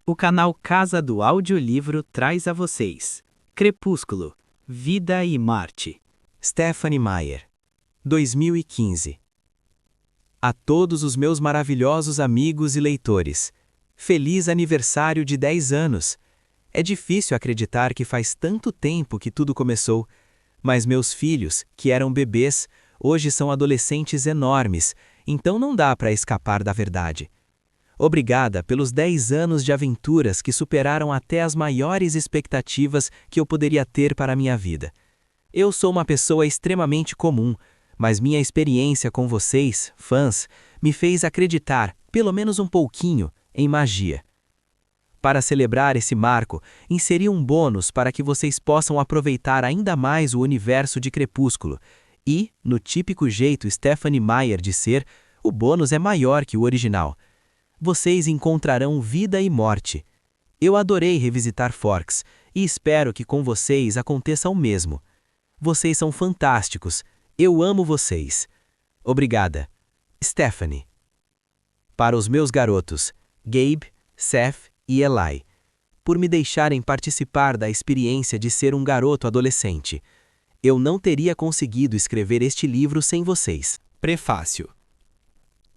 O canal Casa do Audiolivro traz a vocês Crepúsculo, Vida e Marte. Stephenie Meyer, 2015. A todos os meus maravilhosos amigos e leitores, feliz aniversário de 10 anos! É difícil acreditar que faz tanto tempo que tudo começou, mas meus filhos, que eram bebês, hoje são adolescentes enormes, então não dá para escapar da verdade. Obrigada pelos 10 anos de aventuras que superaram até as maiores expectativas que eu poderia ter para a minha vida. Eu sou uma pessoa extremamente comum, mas minha experiência com vocês, fãs, me fez acreditar, pelo menos um pouquinho, em magia. Para celebrar esse marco, inseri um bônus para que vocês possam aproveitar ainda mais o universo de Crepúsculo. E, no típico jeito Stephenie Meyer de ser, o bônus é maior que o original. Vocês encontrarão vida e morte. Eu adorei revisitar Forks e espero que com vocês aconteça o mesmo. Vocês são fantásticos. Eu amo vocês. Obrigada. Stephenie. Para os meus garotos, Gabe, Seth e Eli, por me deixarem participar da experiência de ser um garoto adolescente. Eu não teria conseguido escrever este livro sem vocês. Prefácio.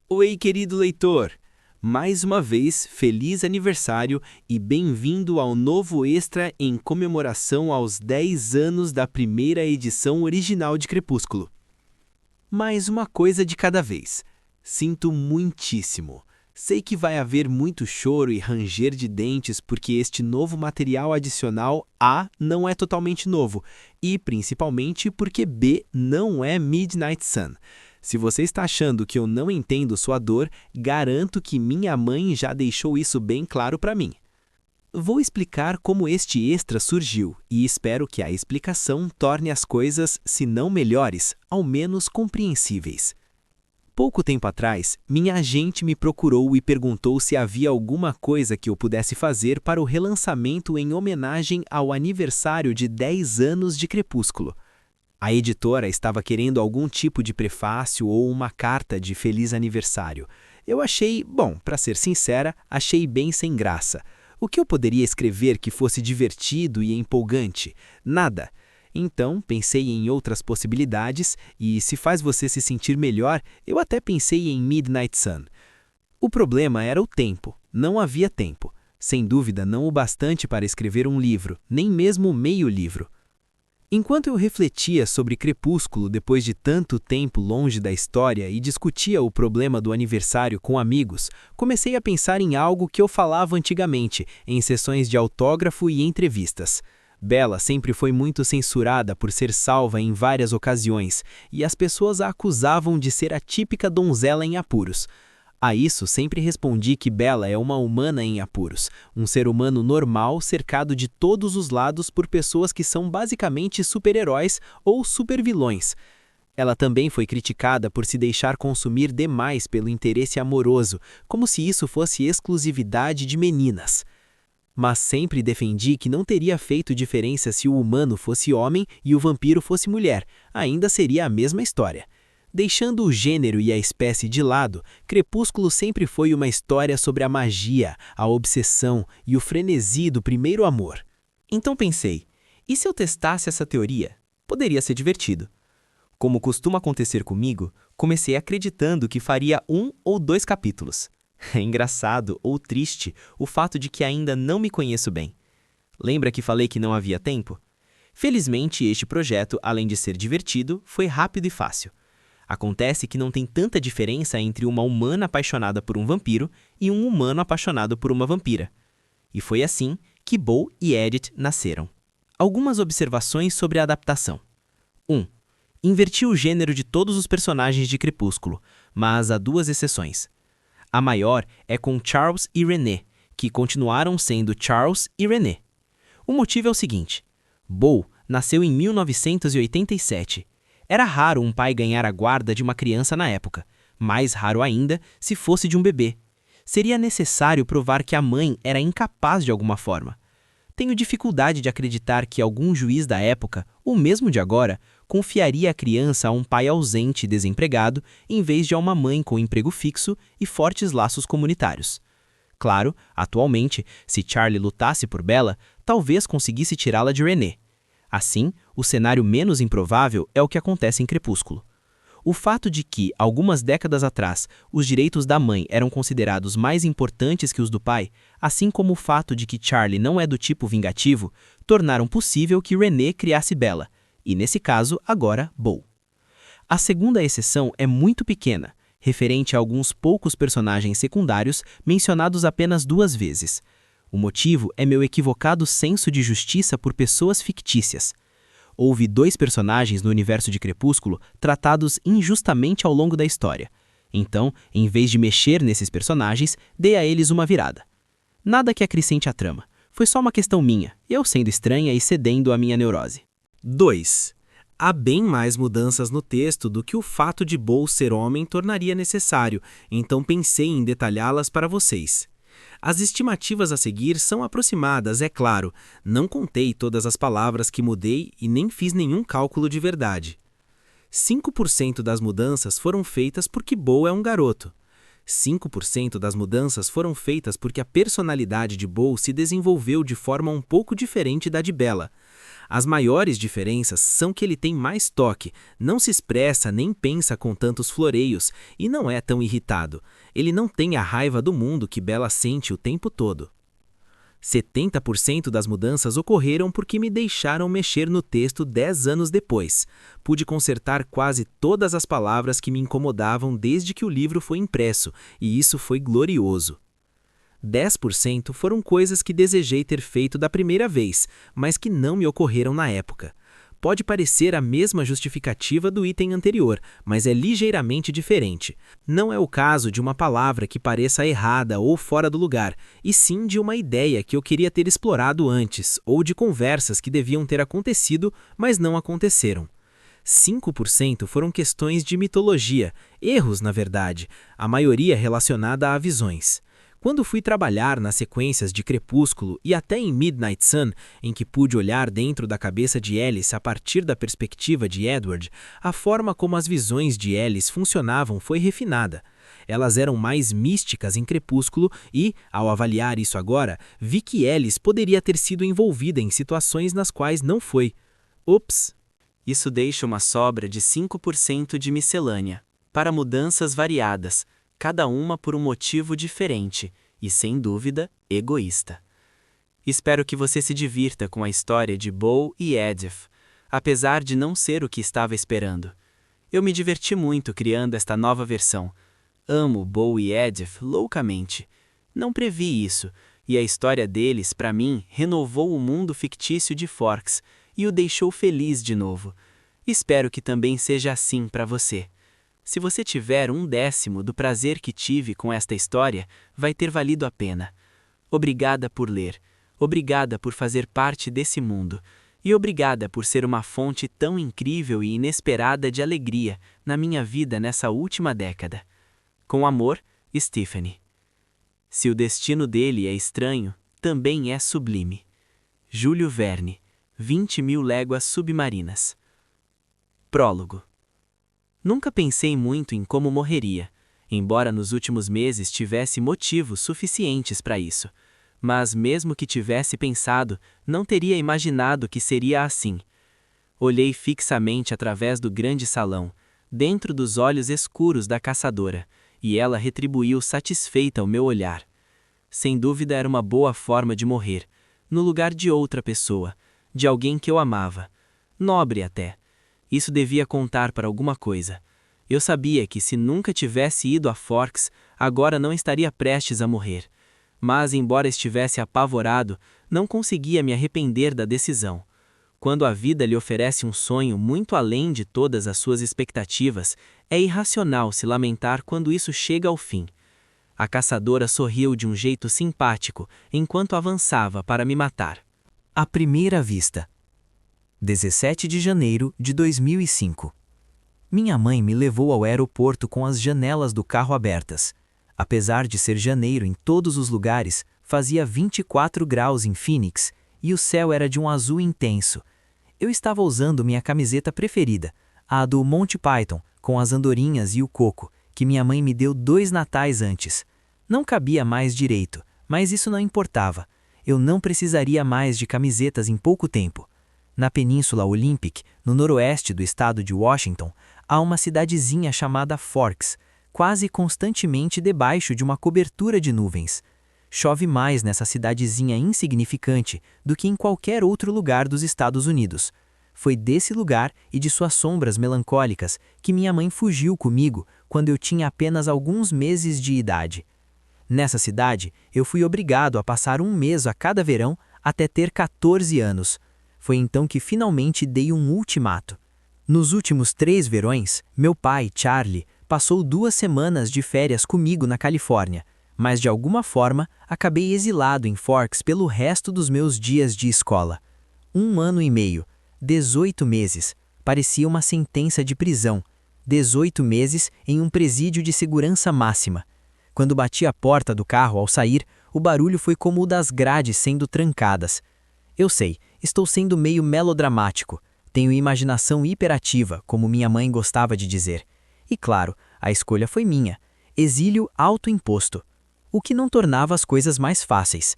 Oi, querido leitor! Mais uma vez, feliz aniversário e bem-vindo ao novo extra em comemoração aos 10 anos da primeira edição original de Crepúsculo. Mais uma coisa de cada vez. Sinto muitíssimo. Sei que vai haver muito choro e ranger de dentes porque este novo material adicional A não é totalmente novo e, principalmente, porque B não é Midnight Sun. Se você está achando que eu não entendo sua dor, garanto que minha mãe já deixou isso bem claro para mim. Vou explicar como este extra surgiu e espero que a explicação torne as coisas, se não melhores, ao menos compreensíveis. Pouco tempo atrás, minha agente me procurou e perguntou se havia alguma coisa que eu pudesse fazer para o relançamento em homenagem ao aniversário de 10 anos de Crepúsculo. A editora estava querendo algum tipo de prefácio ou uma carta de feliz aniversário. Eu achei, para ser sincera, achei bem sem graça. O que eu poderia escrever que fosse divertido e empolgante? Nada. Então, pensei em outras possibilidades e, se faz você se sentir melhor, eu até pensei em Midnight Sun. O problema era o tempo. Não havia tempo. Sem dúvida, não o bastante para escrever um livro, nem mesmo meio livro. Enquanto eu refletia sobre Crepúsculo depois de tanto tempo longe da história e discutia o problema do aniversário com amigos, comecei a pensar em algo que eu falava antigamente, em sessões de autógrafo e entrevistas. Bella sempre foi muito censurada por ser salva em várias ocasiões, e as pessoas a acusavam de ser a típica donzela em apuros. A isso sempre respondi que Bella é uma humana em apuros, um ser humano normal cercado de todos os lados por pessoas que são basicamente super-heróis ou super-vilões. Ela também foi criticada por se deixar consumir demais pelo interesse amoroso, como se isso fosse exclusividade de meninas. Mas sempre defendi que não teria feito diferença se o humano fosse homem e o vampiro fosse mulher, ainda seria a mesma história. Deixando o gênero e a espécie de lado, Crepúsculo sempre foi uma história sobre a magia, a obsessão e o frenesi do primeiro amor. Então pensei, e se eu testasse essa teoria? Poderia ser divertido. Como costuma acontecer comigo, comecei acreditando que faria 1 ou 2 capítulos. É engraçado ou triste o fato de que ainda não me conheço bem. Lembra que falei que não havia tempo? Felizmente, este projeto, além de ser divertido, foi rápido e fácil. Acontece que não tem tanta diferença entre uma humana apaixonada por um vampiro e um humano apaixonado por uma vampira. E foi assim que Bo e Edith nasceram. Algumas observações sobre a adaptação. 1. Inverti o gênero de todos os personagens de Crepúsculo, mas há 2 exceções. A maior é com Charles e Renée, que continuaram sendo Charles e Renée. O motivo é o seguinte: Bo nasceu em 1987. Era raro um pai ganhar a guarda de uma criança na época, mais raro ainda se fosse de um bebê. Seria necessário provar que a mãe era incapaz de alguma forma. Tenho dificuldade de acreditar que algum juiz da época, ou mesmo de agora, confiaria a criança a um pai ausente e desempregado, em vez de a uma mãe com emprego fixo e fortes laços comunitários. Claro, atualmente, se Charlie lutasse por Bella, talvez conseguisse tirá-la de René. Assim, o cenário menos improvável é o que acontece em Crepúsculo. O fato de que, algumas décadas atrás, os direitos da mãe eram considerados mais importantes que os do pai, assim como o fato de que Charlie não é do tipo vingativo, tornaram possível que René criasse Bella, e nesse caso, agora, Beau. A segunda exceção é muito pequena, referente a alguns poucos personagens secundários mencionados apenas 2 vezes. O motivo é meu equivocado senso de justiça por pessoas fictícias. Houve 2 personagens no universo de Crepúsculo tratados injustamente ao longo da história. Então, em vez de mexer nesses personagens, dei a eles uma virada. Nada que acrescente à trama. Foi só uma questão minha, eu sendo estranha e cedendo à minha neurose. 2. Há bem mais mudanças no texto do que o fato de Beau ser homem tornaria necessário, então pensei em detalhá-las para vocês. As estimativas a seguir são aproximadas, é claro, não contei todas as palavras que mudei e nem fiz nenhum cálculo de verdade. 5% das mudanças foram feitas porque Beau é um garoto. 5% das mudanças foram feitas porque a personalidade de Beau se desenvolveu de forma um pouco diferente da de Bella. As maiores diferenças são que ele tem mais toque, não se expressa nem pensa com tantos floreios e não é tão irritado. Ele não tem a raiva do mundo que Bella sente o tempo todo. 70% das mudanças ocorreram porque me deixaram mexer no texto 10 anos depois. Pude consertar quase todas as palavras que me incomodavam desde que o livro foi impresso, e isso foi glorioso. 10% foram coisas que desejei ter feito da primeira vez, mas que não me ocorreram na época. Pode parecer a mesma justificativa do item anterior, mas é ligeiramente diferente. Não é o caso de uma palavra que pareça errada ou fora do lugar, e sim de uma ideia que eu queria ter explorado antes, ou de conversas que deviam ter acontecido, mas não aconteceram. 5% foram questões de mitologia, erros na verdade, a maioria relacionada a visões. Quando fui trabalhar nas sequências de Crepúsculo e até em Midnight Sun, em que pude olhar dentro da cabeça de Alice a partir da perspectiva de Edward, a forma como as visões de Alice funcionavam foi refinada. Elas eram mais místicas em Crepúsculo e, ao avaliar isso agora, vi que Alice poderia ter sido envolvida em situações nas quais não foi. Ups! Isso deixa uma sobra de 5% de miscelânea, para mudanças variadas, cada uma por um motivo diferente e, sem dúvida, egoísta. Espero que você se divirta com a história de Beau e Edith, apesar de não ser o que estava esperando. Eu me diverti muito criando esta nova versão. Amo Beau e Edith loucamente. Não previ isso, e a história deles, para mim, renovou o mundo fictício de Forks e o deixou feliz de novo. Espero que também seja assim para você. Se você tiver 1/10 do prazer que tive com esta história, vai ter valido a pena. Obrigada por ler, obrigada por fazer parte desse mundo, e obrigada por ser uma fonte tão incrível e inesperada de alegria na minha vida nessa última década. Com amor, Stephanie. Se o destino dele é estranho, também é sublime. Júlio Verne, 20.000 léguas submarinas. Prólogo. Nunca pensei muito em como morreria, embora nos últimos meses tivesse motivos suficientes para isso. Mas mesmo que tivesse pensado, não teria imaginado que seria assim. Olhei fixamente através do grande salão, dentro dos olhos escuros da caçadora, e ela retribuiu satisfeita o meu olhar. Sem dúvida era uma boa forma de morrer, no lugar de outra pessoa, de alguém que eu amava. Nobre até. Isso devia contar para alguma coisa. Eu sabia que se nunca tivesse ido a Forks, agora não estaria prestes a morrer. Mas, embora estivesse apavorado, não conseguia me arrepender da decisão. Quando a vida lhe oferece um sonho muito além de todas as suas expectativas, é irracional se lamentar quando isso chega ao fim. A caçadora sorriu de um jeito simpático enquanto avançava para me matar. À primeira vista. 17 de janeiro de 2005. Minha mãe me levou ao aeroporto com as janelas do carro abertas. Apesar de ser janeiro em todos os lugares, fazia 24 graus em Phoenix e o céu era de um azul intenso. Eu estava usando minha camiseta preferida, a do Monty Python, com as andorinhas e o coco, que minha mãe me deu 2 natais antes. Não cabia mais direito, Mas isso não importava. Eu não precisaria mais de camisetas em pouco tempo. Na Península Olympic, no noroeste do estado de Washington, há uma cidadezinha chamada Forks, quase constantemente debaixo de uma cobertura de nuvens. Chove mais nessa cidadezinha insignificante do que em qualquer outro lugar dos Estados Unidos. Foi desse lugar e de suas sombras melancólicas que minha mãe fugiu comigo quando eu tinha apenas alguns meses de idade. Nessa cidade, eu fui obrigado a passar um mês a cada verão até ter 14 anos. Foi então que finalmente dei um ultimato. Nos últimos 3 verões, meu pai, Charlie, passou 2 semanas de férias comigo na Califórnia, mas de alguma forma acabei exilado em Forks pelo resto dos meus dias de escola. 1 ano e meio, 18 meses, parecia uma sentença de prisão. 18 meses em um presídio de segurança máxima. Quando bati a porta do carro ao sair, o barulho foi como o das grades sendo trancadas. Eu sei, estou sendo meio melodramático. Tenho imaginação hiperativa, como minha mãe gostava de dizer. E claro, a escolha foi minha. Exílio autoimposto. O que não tornava as coisas mais fáceis.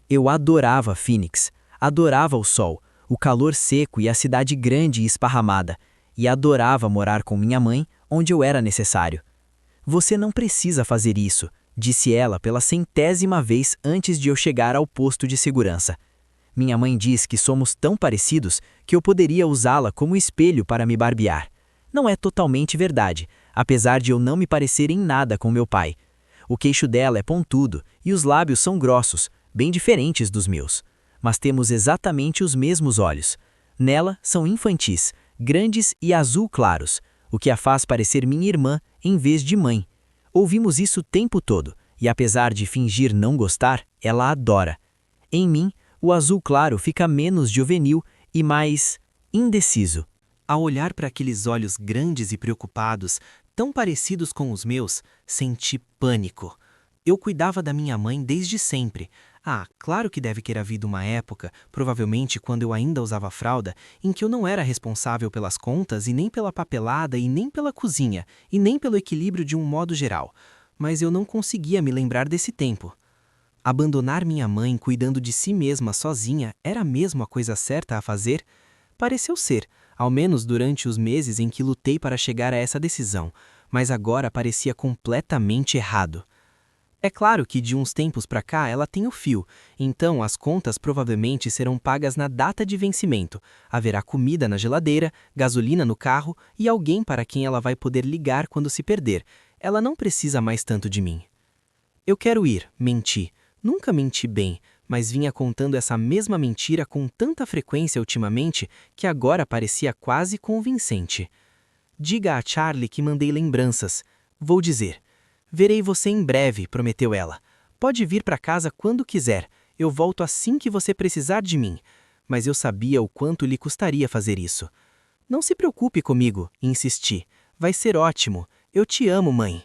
Eu adorava Phoenix. Adorava o sol, o calor seco e a cidade grande e esparramada. E adorava morar com minha mãe, onde eu era necessário. Você não precisa fazer isso, disse ela pela 100ª vez antes de eu chegar ao posto de segurança. Minha mãe diz que somos tão parecidos que eu poderia usá-la como espelho para me barbear. Não é totalmente verdade, apesar de eu não me parecer em nada com meu pai. O queixo dela é pontudo e os lábios são grossos, bem diferentes dos meus. Mas temos exatamente os mesmos olhos. Nela são infantis, grandes e azul claros, o que a faz parecer minha irmã em vez de mãe. Ouvimos isso o tempo todo, e apesar de fingir não gostar, ela adora. Em mim, o azul claro fica menos juvenil e mais indeciso. Ao olhar para aqueles olhos grandes e preocupados, tão parecidos com os meus, senti pânico. Eu cuidava da minha mãe desde sempre. Claro que deve ter havido uma época, provavelmente quando eu ainda usava fralda, em que eu não era responsável pelas contas e nem pela papelada e nem pela cozinha, e nem pelo equilíbrio de um modo geral. Mas eu não conseguia me lembrar desse tempo. Abandonar minha mãe cuidando de si mesma sozinha era mesmo a coisa certa a fazer? Pareceu ser, ao menos durante os meses em que lutei para chegar a essa decisão, mas agora parecia completamente errado. É claro que de uns tempos para cá ela tem o fio, então as contas provavelmente serão pagas na data de vencimento. Haverá comida na geladeira, gasolina no carro e alguém para quem ela vai poder ligar quando se perder. Ela não precisa mais tanto de mim. Eu quero ir, menti. Nunca menti bem, mas vinha contando essa mesma mentira com tanta frequência ultimamente que agora parecia quase convincente. Diga a Charlie que mandei lembranças. Vou dizer. Verei você em breve, prometeu ela. Pode vir para casa quando quiser. Eu volto assim que você precisar de mim. Mas eu sabia o quanto lhe custaria fazer isso. Não se preocupe comigo, insisti. Vai ser ótimo. Eu te amo, mãe.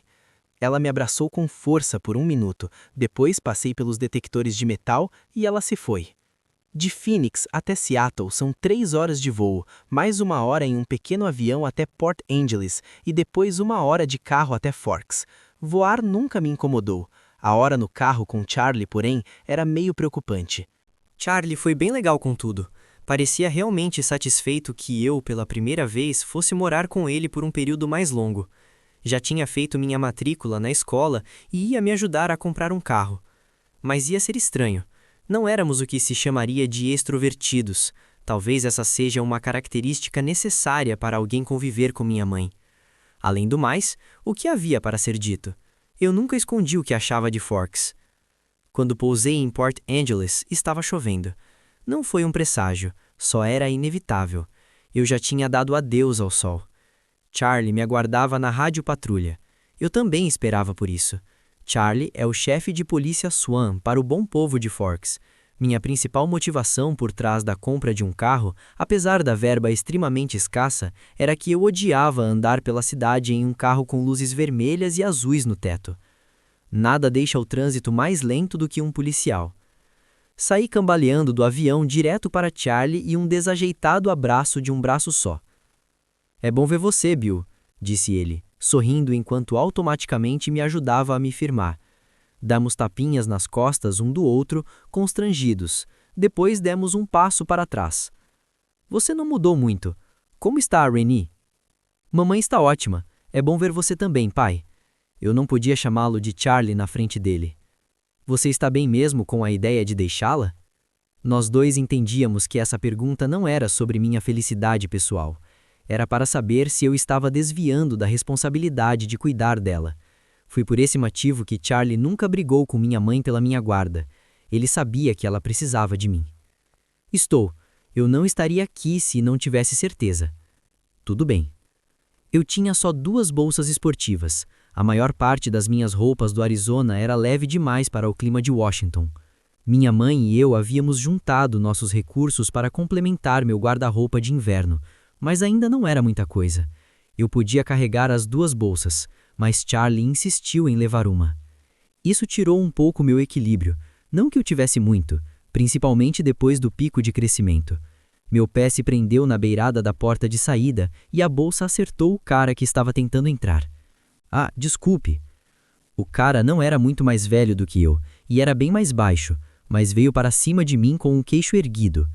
Ela me abraçou com força por 1 minuto. Depois passei pelos detectores de metal e ela se foi. De Phoenix até Seattle são 3 horas de voo, mais 1 hora em um pequeno avião até Port Angeles e depois 1 hora de carro até Forks. Voar nunca me incomodou. A hora no carro com Charlie, porém, era meio preocupante. Charlie foi bem legal com tudo. Parecia realmente satisfeito que eu, pela primeira vez, fosse morar com ele por um período mais longo. Já tinha feito minha matrícula na escola e ia me ajudar a comprar um carro. Mas ia ser estranho. Não éramos o que se chamaria de extrovertidos. Talvez essa seja uma característica necessária para alguém conviver com minha mãe. Além do mais, o que havia para ser dito? Eu nunca escondi o que achava de Forks. Quando pousei em Port Angeles, estava chovendo. Não foi um presságio, só era inevitável. Eu já tinha dado adeus ao sol. Charlie me aguardava na rádio patrulha. Eu também esperava por isso. Charlie é o chefe de polícia Swan para o bom povo de Forks. Minha principal motivação por trás da compra de um carro, apesar da verba extremamente escassa, era que eu odiava andar pela cidade em um carro com luzes vermelhas e azuis no teto. Nada deixa o trânsito mais lento do que um policial. Saí cambaleando do avião direto para Charlie e um desajeitado abraço de um braço só. "É bom ver você, Bill", disse ele, sorrindo enquanto automaticamente me ajudava a me firmar. Damos tapinhas nas costas um do outro, constrangidos. Depois demos um passo para trás. Você não mudou muito. Como está a Renée? Mamãe está ótima. É bom ver você também, pai. Eu não podia chamá-lo de Charlie na frente dele. Você está bem mesmo com a ideia de deixá-la? Nós dois entendíamos que essa pergunta não era sobre minha felicidade pessoal. Era para saber se eu estava desviando da responsabilidade de cuidar dela. Foi por esse motivo que Charlie nunca brigou com minha mãe pela minha guarda. Ele sabia que ela precisava de mim. Estou. Eu não estaria aqui se não tivesse certeza. Tudo bem. Eu tinha só 2 bolsas esportivas. A maior parte das minhas roupas do Arizona era leve demais para o clima de Washington. Minha mãe e eu havíamos juntado nossos recursos para complementar meu guarda-roupa de inverno, mas ainda não era muita coisa. Eu podia carregar as 2 bolsas, mas Charlie insistiu em levar uma. Isso tirou um pouco meu equilíbrio, não que eu tivesse muito, principalmente depois do pico de crescimento. Meu pé se prendeu na beirada da porta de saída e a bolsa acertou o cara que estava tentando entrar. Ah, desculpe. O cara não era muito mais velho do que eu e era bem mais baixo, mas veio para cima de mim com o queixo erguido.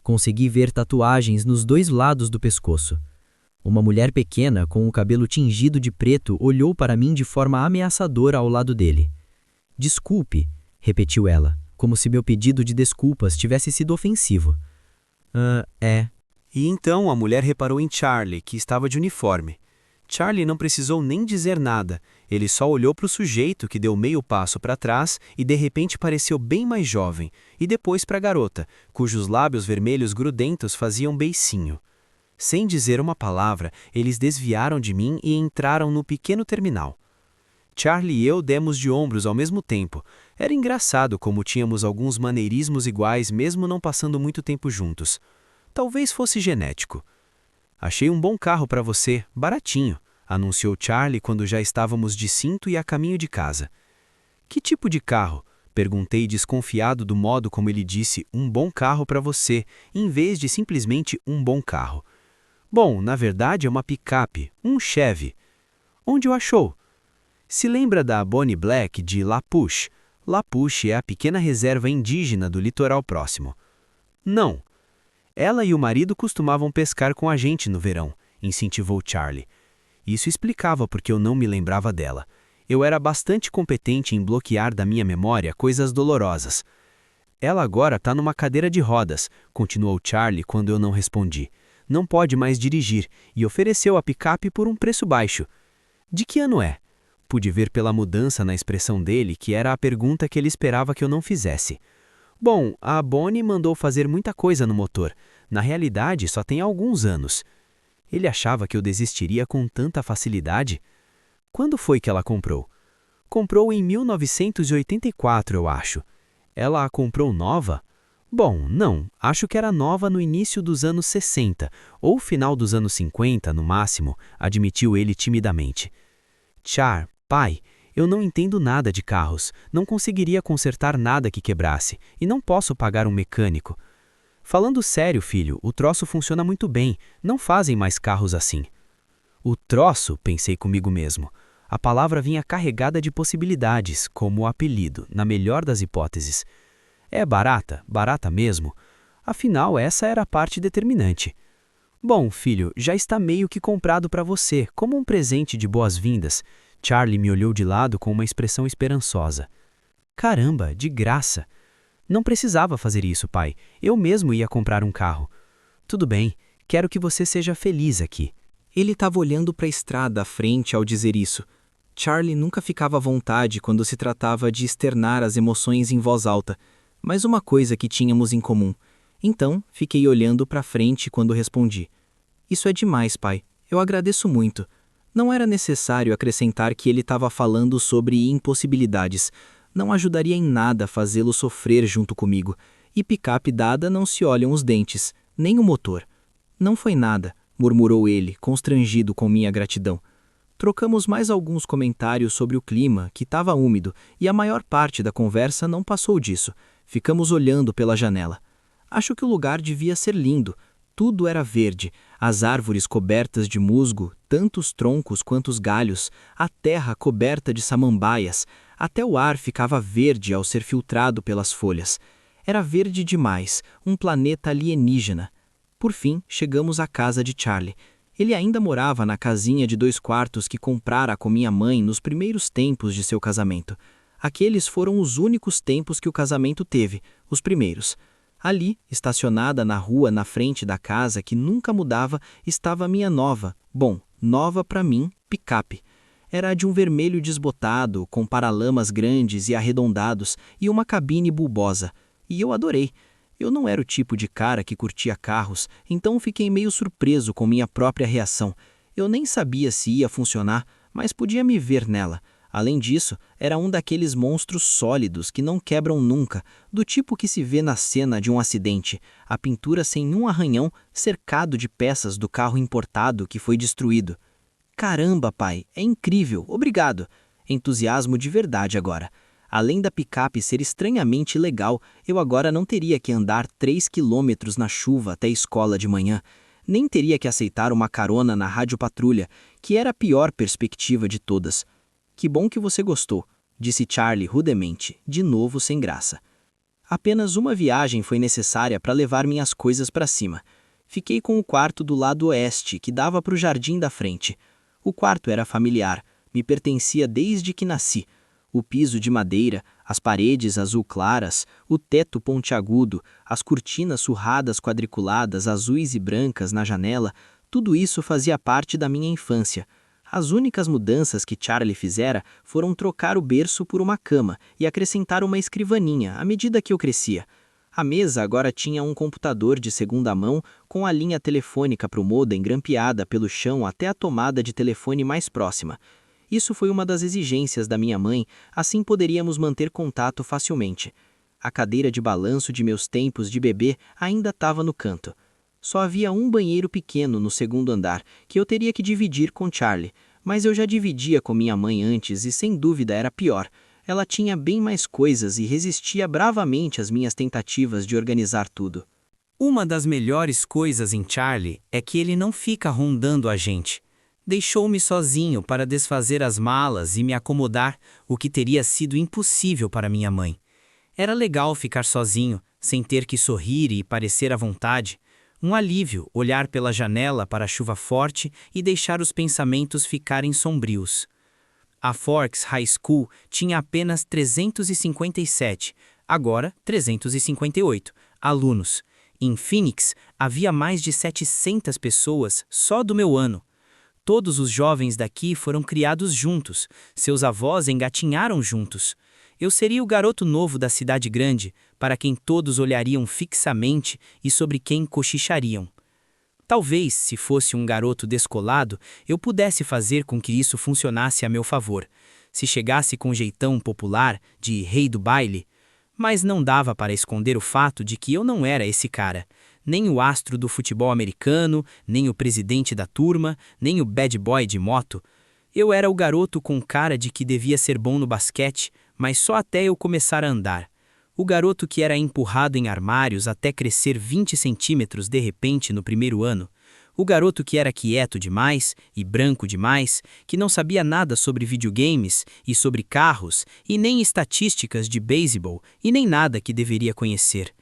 Consegui ver tatuagens nos 2 lados do pescoço. Uma mulher pequena com o cabelo tingido de preto olhou para mim de forma ameaçadora ao lado dele. Desculpe, repetiu ela, como se meu pedido de desculpas tivesse sido ofensivo. É. E então a mulher reparou em Charlie, que estava de uniforme. Charlie não precisou nem dizer nada, ele só olhou para o sujeito que deu meio passo para trás e de repente pareceu bem mais jovem, e depois para a garota, cujos lábios vermelhos grudentos faziam beicinho. Sem dizer uma palavra, eles desviaram de mim e entraram no pequeno terminal. Charlie e eu demos de ombros ao mesmo tempo. Era engraçado como tínhamos alguns maneirismos iguais mesmo não passando muito tempo juntos. Talvez fosse genético. Achei um bom carro para você, baratinho, anunciou Charlie quando já estávamos de cinto e a caminho de casa. Que tipo de carro? Perguntei desconfiado do modo como ele disse um bom carro para você, em vez de simplesmente um bom carro. Bom, na verdade é uma picape, um Chevy. Onde o achou? Se lembra da Bonnie Black de Lapouche? Lapouche é a pequena reserva indígena do litoral próximo. Não. Ela e o marido costumavam pescar com a gente no verão, incentivou Charlie. Isso explicava porque eu não me lembrava dela. Eu era bastante competente em bloquear da minha memória coisas dolorosas. Ela agora está numa cadeira de rodas, continuou Charlie quando eu não respondi. Não pode mais dirigir e ofereceu a picape por um preço baixo. De que ano é? Pude ver pela mudança na expressão dele que era a pergunta que ele esperava que eu não fizesse. Bom, a Bonnie mandou fazer muita coisa no motor. Na realidade, só tem alguns anos. Ele achava que eu desistiria com tanta facilidade. Quando foi que ela comprou? Comprou em 1984, eu acho. Ela a comprou nova? Bom, não. Acho que era nova no início dos anos 60, ou final dos anos 50, no máximo, admitiu ele timidamente. Pai, eu não entendo nada de carros, não conseguiria consertar nada que quebrasse, e não posso pagar um mecânico. Falando sério, filho, o troço funciona muito bem, não fazem mais carros assim. O troço, pensei comigo mesmo. A palavra vinha carregada de possibilidades, como o apelido, na melhor das hipóteses. É barata, barata mesmo. Afinal, essa era a parte determinante. Bom, filho, já está meio que comprado para você, como um presente de boas-vindas. Charlie me olhou de lado com uma expressão esperançosa. Caramba, de graça! Não precisava fazer isso, pai. Eu mesmo ia comprar um carro. Tudo bem, quero que você seja feliz aqui. Ele estava olhando para a estrada à frente ao dizer isso. Charlie nunca ficava à vontade quando se tratava de externar as emoções em voz alta, mas uma coisa que tínhamos em comum. Então, fiquei olhando para frente quando respondi. Isso é demais, pai. Eu agradeço muito. Não era necessário acrescentar que ele estava falando sobre impossibilidades. Não ajudaria em nada fazê-lo sofrer junto comigo. E picape dada não se olham os dentes, nem o motor. Não foi nada, murmurou ele, constrangido com minha gratidão. Trocamos mais alguns comentários sobre o clima, que estava úmido, e a maior parte da conversa não passou disso. Ficamos olhando pela janela. Acho que o lugar devia ser lindo. Tudo era verde, as árvores cobertas de musgo, tanto os troncos quanto os galhos, a terra coberta de samambaias, Até o ar ficava verde ao ser filtrado pelas folhas. Era verde demais, um planeta alienígena. Por fim, chegamos à casa de Charlie. Ele ainda morava na casinha de 2 quartos que comprara com minha mãe nos primeiros tempos de seu casamento. Aqueles foram os únicos tempos que o casamento teve, os primeiros. Ali, estacionada na rua na frente da casa que nunca mudava, estava a minha nova para mim, picape. Era de um vermelho desbotado, com paralamas grandes e arredondados e uma cabine bulbosa. E eu adorei. Eu não era o tipo de cara que curtia carros, então fiquei meio surpreso com minha própria reação. Eu nem sabia se ia funcionar, mas podia me ver nela. Além disso, era um daqueles monstros sólidos que não quebram nunca, do tipo que se vê na cena de um acidente, a pintura sem um arranhão, cercado de peças do carro importado que foi destruído. Caramba, pai, é incrível, obrigado. Entusiasmo de verdade agora. Além da picape ser estranhamente legal, eu agora não teria que andar 3 quilômetros na chuva até a escola de manhã, nem teria que aceitar uma carona na rádio patrulha, que era a pior perspectiva de todas. Que bom que você gostou, disse Charlie rudemente, de novo sem graça. Apenas uma viagem foi necessária para levar minhas coisas para cima. Fiquei com o quarto do lado oeste, que dava para o jardim da frente. O quarto era familiar, me pertencia desde que nasci. O piso de madeira, as paredes azul claras, o teto pontiagudo, as cortinas surradas quadriculadas azuis e brancas na janela, tudo isso fazia parte da minha infância. As únicas mudanças que Charlie fizera foram trocar o berço por uma cama e acrescentar uma escrivaninha à medida que eu crescia. A mesa agora tinha um computador de segunda mão com a linha telefônica para o modem grampeada pelo chão até a tomada de telefone mais próxima. Isso foi uma das exigências da minha mãe, assim poderíamos manter contato facilmente. A cadeira de balanço de meus tempos de bebê ainda estava no canto. Só havia um banheiro pequeno no segundo andar, que eu teria que dividir com Charlie, mas eu já dividia com minha mãe antes e sem dúvida era pior. Ela tinha bem mais coisas e resistia bravamente às minhas tentativas de organizar tudo. Uma das melhores coisas em Charlie é que ele não fica rondando a gente. Deixou-me sozinho para desfazer as malas e me acomodar, o que teria sido impossível para minha mãe. Era legal ficar sozinho, sem ter que sorrir e parecer à vontade. Um alívio olhar pela janela para a chuva forte e deixar os pensamentos ficarem sombrios. A Forks High School tinha apenas 357, agora 358, alunos. Em Phoenix, havia mais de 700 pessoas só do meu ano. Todos os jovens daqui foram criados juntos, seus avós engatinharam juntos. Eu seria o garoto novo da cidade grande, para quem todos olhariam fixamente e sobre quem cochichariam. Talvez, se fosse um garoto descolado, eu pudesse fazer com que isso funcionasse a meu favor, se chegasse com jeitão popular de rei do baile. Mas não dava para esconder o fato de que eu não era esse cara. Nem o astro do futebol americano, nem o presidente da turma, nem o bad boy de moto. Eu era o garoto com cara de que devia ser bom no basquete, mas só até eu começar a andar. O garoto que era empurrado em armários até crescer 20 centímetros de repente no primeiro ano. O garoto que era quieto demais e branco demais, que não sabia nada sobre videogames e sobre carros e nem estatísticas de beisebol e nem nada que deveria conhecer.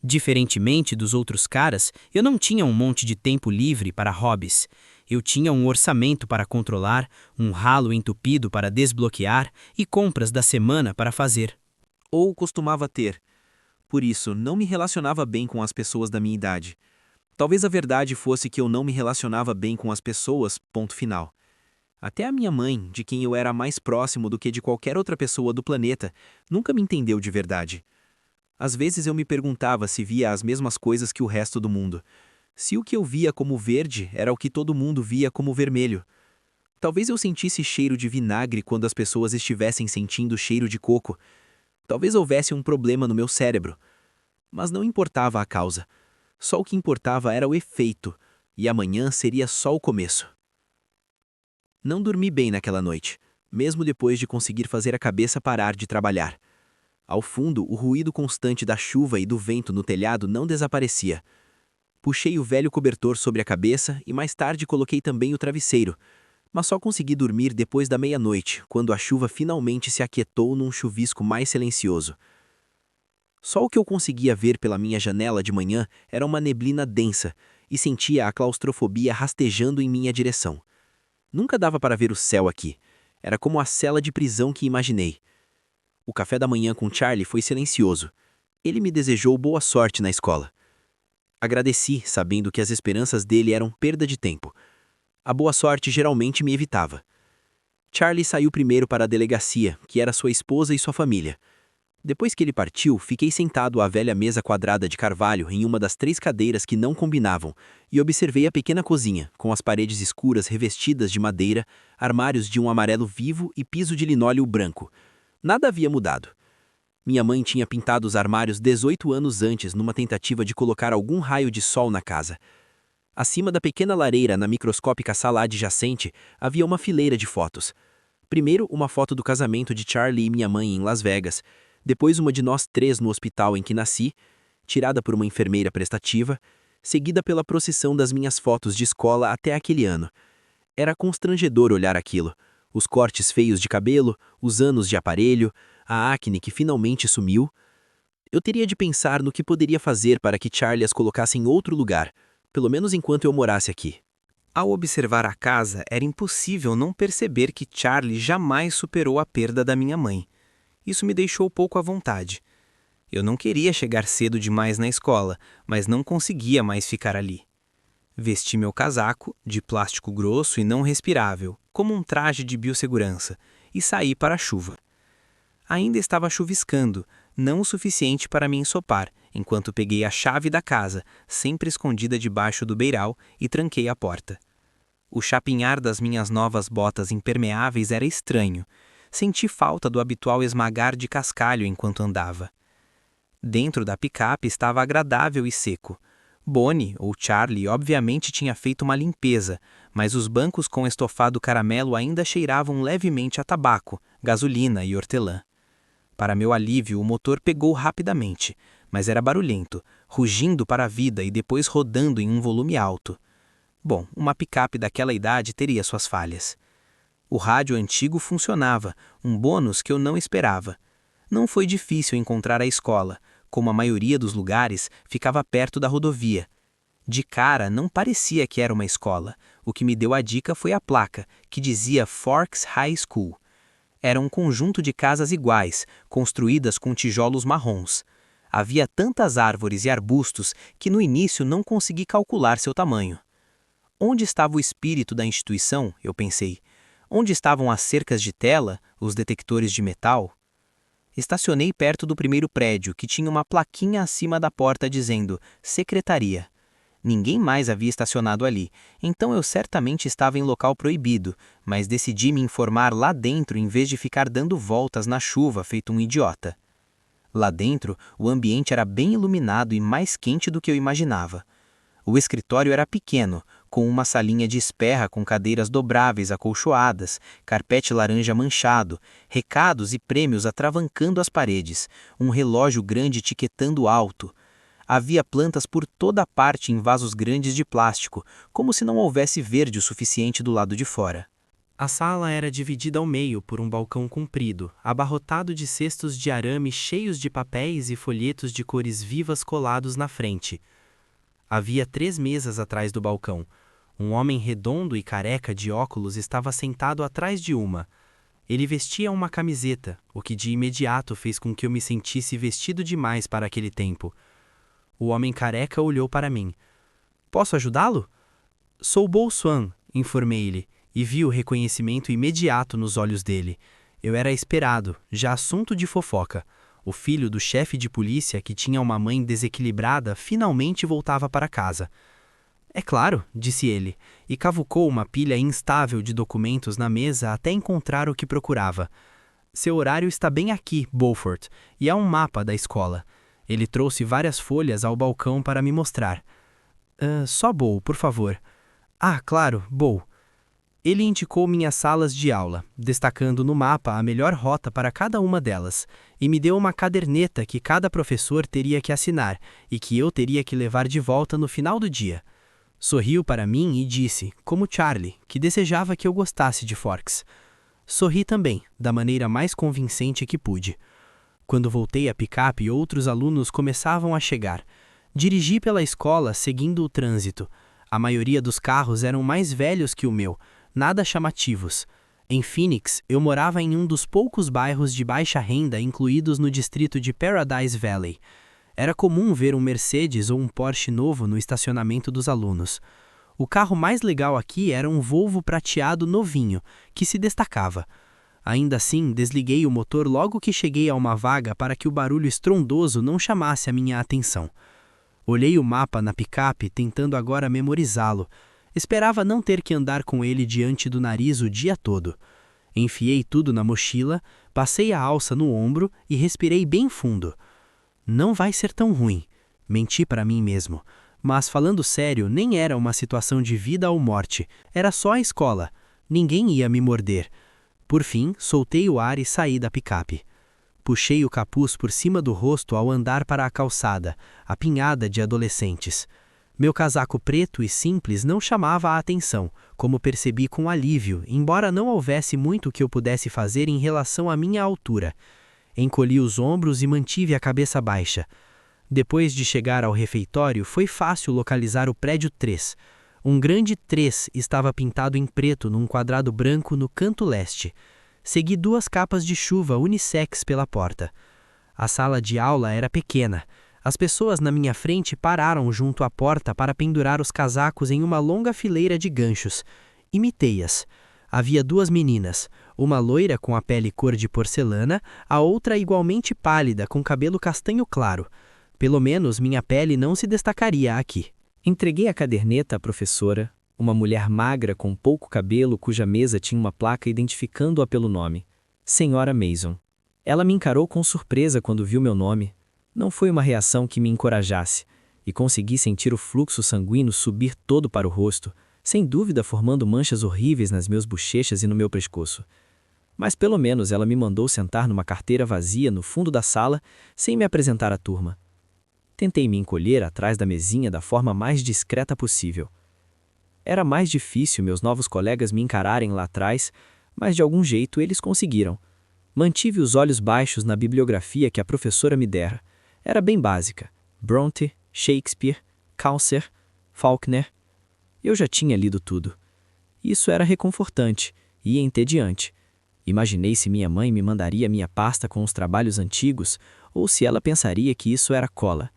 Diferentemente dos outros caras, eu não tinha um monte de tempo livre para hobbies. Eu tinha um orçamento para controlar, um ralo entupido para desbloquear e compras da semana para fazer. Ou costumava ter. Por isso, não me relacionava bem com as pessoas da minha idade. Talvez a verdade fosse que eu não me relacionava bem com as pessoas, ponto final. Até a minha mãe, de quem eu era mais próximo do que de qualquer outra pessoa do planeta, nunca me entendeu de verdade. Às vezes eu me perguntava se via as mesmas coisas que o resto do mundo. Se o que eu via como verde era o que todo mundo via como vermelho. Talvez eu sentisse cheiro de vinagre quando as pessoas estivessem sentindo cheiro de coco. Talvez houvesse um problema no meu cérebro. Mas não importava a causa. Só o que importava era o efeito, e amanhã seria só o começo. Não dormi bem naquela noite, mesmo depois de conseguir fazer a cabeça parar de trabalhar. Ao fundo, o ruído constante da chuva e do vento no telhado não desaparecia. Puxei o velho cobertor sobre a cabeça e mais tarde coloquei também o travesseiro. Mas só consegui dormir depois da meia-noite, quando a chuva finalmente se aquietou num chuvisco mais silencioso. Só o que eu conseguia ver pela minha janela de manhã era uma neblina densa, e sentia a claustrofobia rastejando em minha direção. Nunca dava para ver o céu aqui. Era como a cela de prisão que imaginei. O café da manhã com Charlie foi silencioso. Ele me desejou boa sorte na escola. Agradeci, sabendo que as esperanças dele eram perda de tempo. A boa sorte geralmente me evitava. Charlie saiu primeiro para a delegacia, que era sua esposa e sua família. Depois que ele partiu, fiquei sentado à velha mesa quadrada de carvalho em uma das 3 cadeiras que não combinavam e observei a pequena cozinha, com as paredes escuras revestidas de madeira, armários de um amarelo vivo e piso de linóleo branco. Nada havia mudado. Minha mãe tinha pintado os armários 18 anos antes numa tentativa de colocar algum raio de sol na casa. Acima da pequena lareira na microscópica sala adjacente havia uma fileira de fotos. Primeiro, uma foto do casamento de Charlie e minha mãe em Las Vegas, depois uma de nós 3 no hospital em que nasci, tirada por uma enfermeira prestativa, seguida pela procissão das minhas fotos de escola até aquele ano. Era constrangedor olhar aquilo. Os cortes feios de cabelo, os anos de aparelho, a acne que finalmente sumiu. Eu teria de pensar no que poderia fazer para que Charlie as colocasse em outro lugar, pelo menos enquanto eu morasse aqui. Ao observar a casa, era impossível não perceber que Charlie jamais superou a perda da minha mãe. Isso me deixou pouco à vontade. Eu não queria chegar cedo demais na escola, mas não conseguia mais ficar ali. Vesti meu casaco, de plástico grosso e não respirável, como um traje de biossegurança, e saí para a chuva. Ainda estava chuviscando, não o suficiente para me ensopar, enquanto peguei a chave da casa, sempre escondida debaixo do beiral, e tranquei a porta. O chapinhar das minhas novas botas impermeáveis era estranho. Senti falta do habitual esmagar de cascalho enquanto andava. Dentro da picape estava agradável e seco. Bonnie, ou Charlie, obviamente tinha feito uma limpeza, mas os bancos com estofado caramelo ainda cheiravam levemente a tabaco, gasolina e hortelã. Para meu alívio, o motor pegou rapidamente, mas era barulhento, rugindo para a vida e depois rodando em um volume alto. Bom, uma picape daquela idade teria suas falhas. O rádio antigo funcionava, um bônus que eu não esperava. Não foi difícil encontrar a escola, como a maioria dos lugares, ficava perto da rodovia. De cara, não parecia que era uma escola. O que me deu a dica foi a placa, que dizia Forks High School. Era um conjunto de casas iguais, construídas com tijolos marrons. Havia tantas árvores e arbustos que no início não consegui calcular seu tamanho. Onde estava o espírito da instituição, eu pensei. Onde estavam as cercas de tela, os detectores de metal? Estacionei perto do primeiro prédio, que tinha uma plaquinha acima da porta dizendo Secretaria. Ninguém mais havia estacionado ali, então eu certamente estava em local proibido, mas decidi me informar lá dentro em vez de ficar dando voltas na chuva feito um idiota. Lá dentro, o ambiente era bem iluminado e mais quente do que eu imaginava. O escritório era pequeno, com uma salinha de espera com cadeiras dobráveis acolchoadas, carpete laranja manchado, recados e prêmios atravancando as paredes, um relógio grande tiquetando alto. Havia plantas por toda parte em vasos grandes de plástico, como se não houvesse verde o suficiente do lado de fora. A sala era dividida ao meio por um balcão comprido, abarrotado de cestos de arame cheios de papéis e folhetos de cores vivas colados na frente. Havia 3 mesas atrás do balcão. Um homem redondo e careca de óculos estava sentado atrás de uma. Ele vestia uma camiseta, o que de imediato fez com que eu me sentisse vestido demais para aquele tempo. O homem careca olhou para mim. "Posso ajudá-lo?" "Sou Bo Swan", informei-lhe, e vi o reconhecimento imediato nos olhos dele. Eu era esperado, já assunto de fofoca. O filho do chefe de polícia, que tinha uma mãe desequilibrada, finalmente voltava para casa. "É claro", disse ele, e cavucou uma pilha instável de documentos na mesa até encontrar o que procurava. "Seu horário está bem aqui, Beaufort, e há um mapa da escola." Ele trouxe várias folhas ao balcão para me mostrar. Só Bo, por favor." "Ah, claro, Bo." Ele indicou minhas salas de aula, destacando no mapa a melhor rota para cada uma delas, e me deu uma caderneta que cada professor teria que assinar e que eu teria que levar de volta no final do dia. Sorriu para mim e disse, como Charlie, que desejava que eu gostasse de Forks. Sorri também, da maneira mais convincente que pude. Quando voltei à picape, outros alunos começavam a chegar. Dirigi pela escola, seguindo o trânsito. A maioria dos carros eram mais velhos que o meu, nada chamativos. Em Phoenix, eu morava em um dos poucos bairros de baixa renda incluídos no distrito de Paradise Valley. Era comum ver um Mercedes ou um Porsche novo no estacionamento dos alunos. O carro mais legal aqui era um Volvo prateado novinho, que se destacava. Ainda assim, desliguei o motor logo que cheguei a uma vaga para que o barulho estrondoso não chamasse a minha atenção. Olhei o mapa na picape, tentando agora memorizá-lo. Esperava não ter que andar com ele diante do nariz o dia todo. Enfiei tudo na mochila, passei a alça no ombro e respirei bem fundo. Não vai ser tão ruim. Menti para mim mesmo. Mas, falando sério, nem era uma situação de vida ou morte. Era só a escola. Ninguém ia me morder. Por fim, soltei o ar e saí da picape. Puxei o capuz por cima do rosto ao andar para a calçada, apinhada de adolescentes. Meu casaco preto e simples não chamava a atenção, como percebi com alívio, embora não houvesse muito que eu pudesse fazer em relação à minha altura. Encolhi os ombros e mantive a cabeça baixa. Depois de chegar ao refeitório, foi fácil localizar o prédio 3. Um grande 3 estava pintado em preto num quadrado branco no canto leste. Segui 2 capas de chuva unissex pela porta. A sala de aula era pequena. As pessoas na minha frente pararam junto à porta para pendurar os casacos em uma longa fileira de ganchos. Imitei-as. Havia 2 meninas, uma loira com a pele cor de porcelana, a outra igualmente pálida, com cabelo castanho claro. Pelo menos minha pele não se destacaria aqui. Entreguei a caderneta à professora, uma mulher magra com pouco cabelo cuja mesa tinha uma placa identificando-a pelo nome. Senhora Mason. Ela me encarou com surpresa quando viu meu nome. Não foi uma reação que me encorajasse, e consegui sentir o fluxo sanguíneo subir todo para o rosto, sem dúvida formando manchas horríveis nas minhas bochechas e no meu pescoço. Mas pelo menos ela me mandou sentar numa carteira vazia no fundo da sala, sem me apresentar à turma. Tentei me encolher atrás da mesinha da forma mais discreta possível. Era mais difícil meus novos colegas me encararem lá atrás, mas de algum jeito eles conseguiram. Mantive os olhos baixos na bibliografia que a professora me dera. Era bem básica. Bronte, Shakespeare, Chaucer, Faulkner. Eu já tinha lido tudo. Isso era reconfortante e entediante. Imaginei se minha mãe me mandaria minha pasta com os trabalhos antigos ou se ela pensaria que isso era cola.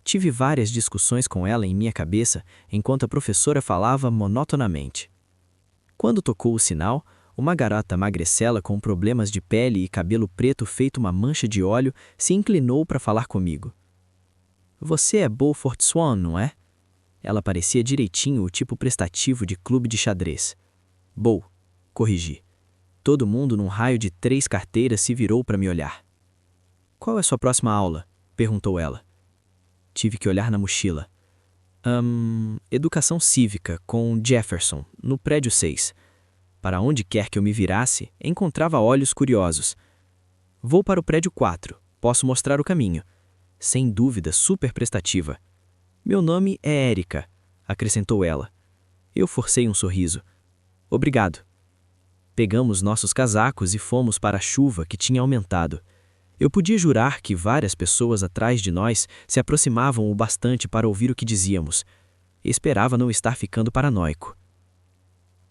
Tive várias discussões com ela em minha cabeça enquanto a professora falava monotonamente. Quando tocou o sinal, uma garota magricela com problemas de pele e cabelo preto feito uma mancha de óleo se inclinou para falar comigo. Você é Beaufort Swan, não é? Ela parecia direitinho o tipo prestativo de clube de xadrez. Beau, corrigi. Todo mundo num raio de 3 carteiras se virou para me olhar. Qual é sua próxima aula? Perguntou ela. Tive que olhar na mochila. Educação Cívica, com Jefferson, no prédio 6. Para onde quer que eu me virasse, encontrava olhos curiosos. Vou para o prédio 4, posso mostrar o caminho. Sem dúvida, super prestativa. Meu nome é Érica, acrescentou ela. Eu forcei um sorriso. Obrigado. Pegamos nossos casacos e fomos para a chuva que tinha aumentado. Eu podia jurar que várias pessoas atrás de nós se aproximavam o bastante para ouvir o que dizíamos. Esperava não estar ficando paranoico.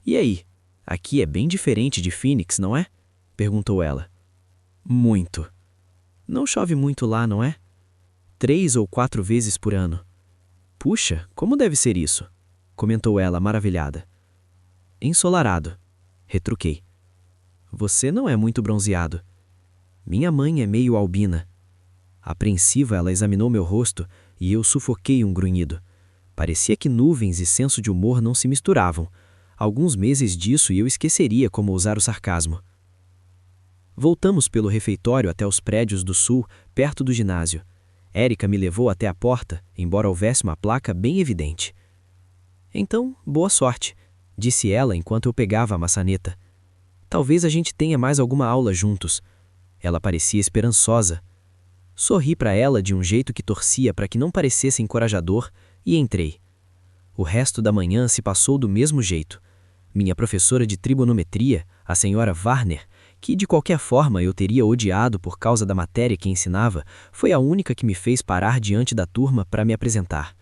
E aí? Aqui é bem diferente de Phoenix, não é? Perguntou ela. Muito. Não chove muito lá, não é? 3 ou 4 vezes por ano. Puxa, como deve ser isso? Comentou ela, maravilhada. Ensolarado. Retruquei. Você não é muito bronzeado. Minha mãe é meio albina. Apreensiva, ela examinou meu rosto e eu sufoquei um grunhido. Parecia que nuvens e senso de humor não se misturavam. Alguns meses disso e eu esqueceria como usar o sarcasmo. Voltamos pelo refeitório até os prédios do sul, perto do ginásio. Érica me levou até a porta, embora houvesse uma placa bem evidente. Então, boa sorte, disse ela enquanto eu pegava a maçaneta. Talvez a gente tenha mais alguma aula juntos. Ela parecia esperançosa. Sorri para ela de um jeito que torcia para que não parecesse encorajador e entrei. O resto da manhã se passou do mesmo jeito. Minha professora de trigonometria, a senhora Warner, que de qualquer forma eu teria odiado por causa da matéria que ensinava, foi a única que me fez parar diante da turma para me apresentar.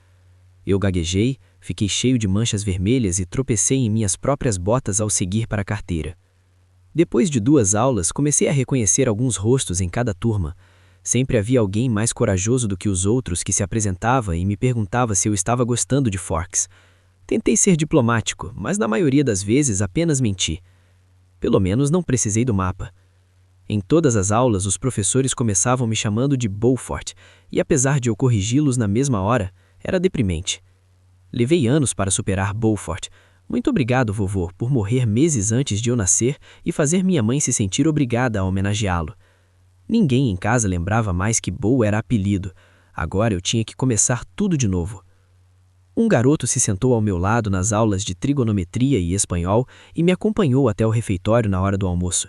Eu gaguejei, fiquei cheio de manchas vermelhas e tropecei em minhas próprias botas ao seguir para a carteira. Depois de 2 aulas, comecei a reconhecer alguns rostos em cada turma. Sempre havia alguém mais corajoso do que os outros que se apresentava e me perguntava se eu estava gostando de Forks. Tentei ser diplomático, mas na maioria das vezes apenas menti. Pelo menos não precisei do mapa. Em todas as aulas, os professores começavam me chamando de Beaufort, e apesar de eu corrigi-los na mesma hora, era deprimente. Levei anos para superar Beaufort. Muito obrigado, vovô, por morrer meses antes de eu nascer e fazer minha mãe se sentir obrigada a homenageá-lo. Ninguém em casa lembrava mais que Beau era apelido. Agora eu tinha que começar tudo de novo. Um garoto se sentou ao meu lado nas aulas de trigonometria e espanhol e me acompanhou até o refeitório na hora do almoço.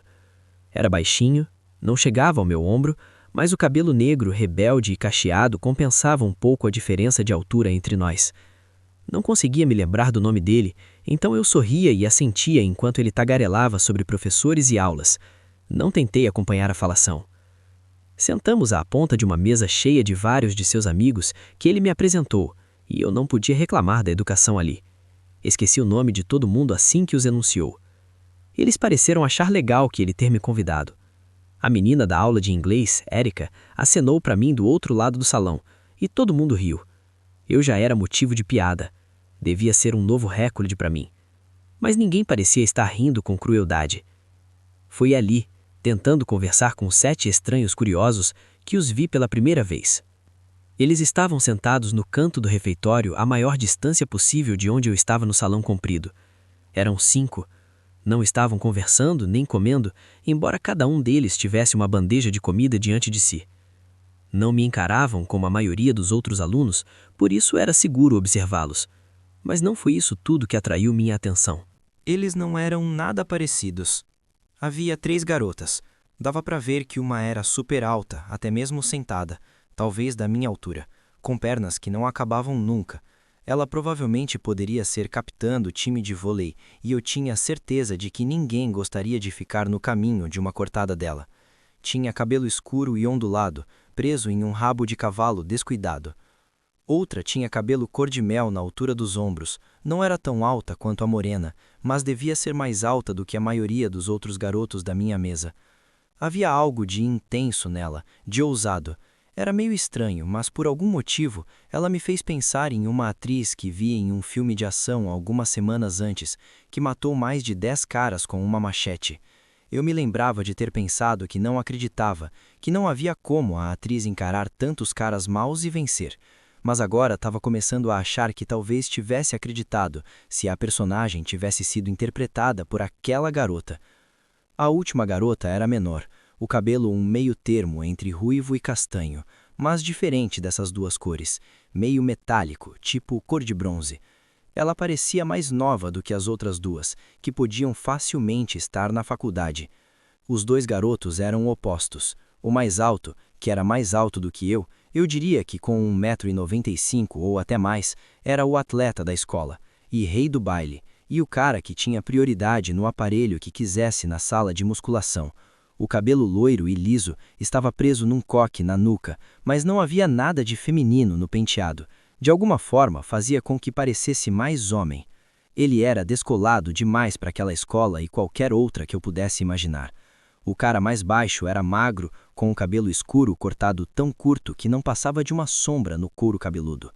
Era baixinho, não chegava ao meu ombro, mas o cabelo negro, rebelde e cacheado compensava um pouco a diferença de altura entre nós. Não conseguia me lembrar do nome dele, então eu sorria e assentia enquanto ele tagarelava sobre professores e aulas. Não tentei acompanhar a falação. Sentamos à ponta de uma mesa cheia de vários de seus amigos que ele me apresentou, e eu não podia reclamar da educação ali. Esqueci o nome de todo mundo assim que os enunciou. Eles pareceram achar legal que ele ter me convidado. A menina da aula de inglês, Erica, acenou para mim do outro lado do salão, e todo mundo riu. Eu já era motivo de piada. Devia ser um novo recorde para mim. Mas ninguém parecia estar rindo com crueldade. Foi ali, tentando conversar com 7 estranhos curiosos, que os vi pela primeira vez. Eles estavam sentados no canto do refeitório à maior distância possível de onde eu estava no salão comprido. Eram 5. Não estavam conversando nem comendo, embora cada um deles tivesse uma bandeja de comida diante de si. Não me encaravam como a maioria dos outros alunos, por isso era seguro observá-los. Mas não foi isso tudo que atraiu minha atenção. Eles não eram nada parecidos. Havia 3 garotas. Dava para ver que uma era super alta, até mesmo sentada, talvez da minha altura, com pernas que não acabavam nunca. Ela provavelmente poderia ser capitã do time de vôlei, e eu tinha certeza de que ninguém gostaria de ficar no caminho de uma cortada dela. Tinha cabelo escuro e ondulado, preso em um rabo de cavalo descuidado. Outra tinha cabelo cor-de-mel na altura dos ombros. Não era tão alta quanto a morena, mas devia ser mais alta do que a maioria dos outros garotos da minha mesa. Havia algo de intenso nela, de ousado. Era meio estranho, mas por algum motivo ela me fez pensar em uma atriz que vi em um filme de ação algumas semanas antes, que matou mais de 10 caras com uma machete. Eu me lembrava de ter pensado que não acreditava, que não havia como a atriz encarar tantos caras maus e vencer. Mas agora estava começando a achar que talvez tivesse acreditado se a personagem tivesse sido interpretada por aquela garota. A última garota era menor, o cabelo um meio termo entre ruivo e castanho, mas diferente dessas 2 cores, meio metálico, tipo cor de bronze. Ela parecia mais nova do que as outras 2, que podiam facilmente estar na faculdade. Os 2 garotos eram opostos. O mais alto, que era mais alto do que eu diria que com 1,95 m ou até mais, era o atleta da escola, e rei do baile, e o cara que tinha prioridade no aparelho que quisesse na sala de musculação. O cabelo loiro e liso estava preso num coque na nuca, mas não havia nada de feminino no penteado. De alguma forma, fazia com que parecesse mais homem. Ele era descolado demais para aquela escola e qualquer outra que eu pudesse imaginar. O cara mais baixo era magro, com o cabelo escuro cortado tão curto que não passava de uma sombra no couro cabeludo.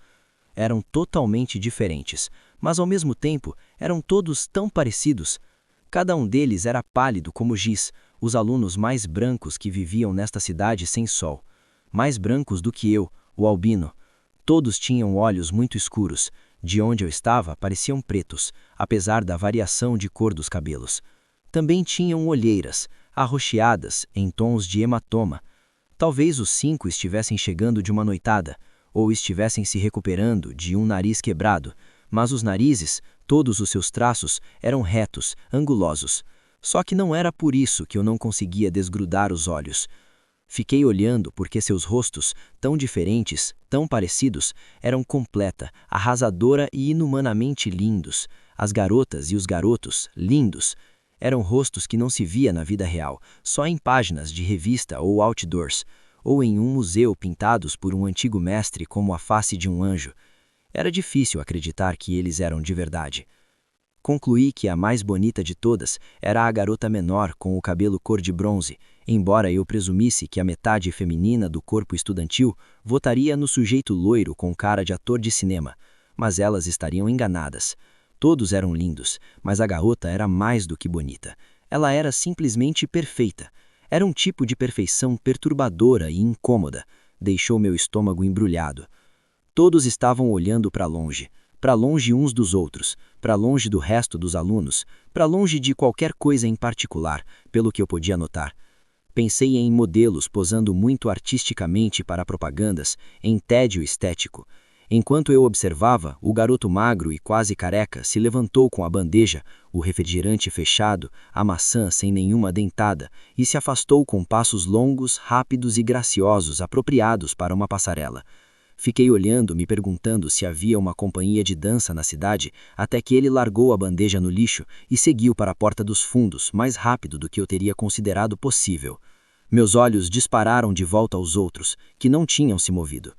Eram totalmente diferentes, mas ao mesmo tempo eram todos tão parecidos. Cada um deles era pálido como giz, os alunos mais brancos que viviam nesta cidade sem sol. Mais brancos do que eu, o albino. Todos tinham olhos muito escuros. De onde eu estava, pareciam pretos, apesar da variação de cor dos cabelos. Também tinham olheiras, arroxeadas, em tons de hematoma. Talvez os 5 estivessem chegando de uma noitada, ou estivessem se recuperando de um nariz quebrado, mas os narizes, todos os seus traços, eram retos, angulosos. Só que não era por isso que eu não conseguia desgrudar os olhos. Fiquei olhando porque seus rostos, tão diferentes, tão parecidos, eram completa, arrasadora e inumanamente lindos. As garotas e os garotos, lindos. Eram rostos que não se via na vida real, só em páginas de revista ou outdoors, ou em um museu pintados por um antigo mestre como a face de um anjo. Era difícil acreditar que eles eram de verdade. Concluí que a mais bonita de todas era a garota menor com o cabelo cor de bronze, embora eu presumisse que a metade feminina do corpo estudantil votaria no sujeito loiro com cara de ator de cinema, mas elas estariam enganadas. Todos eram lindos, mas a garota era mais do que bonita. Ela era simplesmente perfeita. Era um tipo de perfeição perturbadora e incômoda. Deixou meu estômago embrulhado. Todos estavam olhando para longe uns dos outros, para longe do resto dos alunos, para longe de qualquer coisa em particular, pelo que eu podia notar. Pensei em modelos posando muito artisticamente para propagandas, em tédio estético. Enquanto eu observava, o garoto magro e quase careca se levantou com a bandeja, o refrigerante fechado, a maçã sem nenhuma dentada, e se afastou com passos longos, rápidos e graciosos apropriados para uma passarela. Fiquei olhando, me perguntando se havia uma companhia de dança na cidade, até que ele largou a bandeja no lixo e seguiu para a porta dos fundos, mais rápido do que eu teria considerado possível. Meus olhos dispararam de volta aos outros, que não tinham se movido.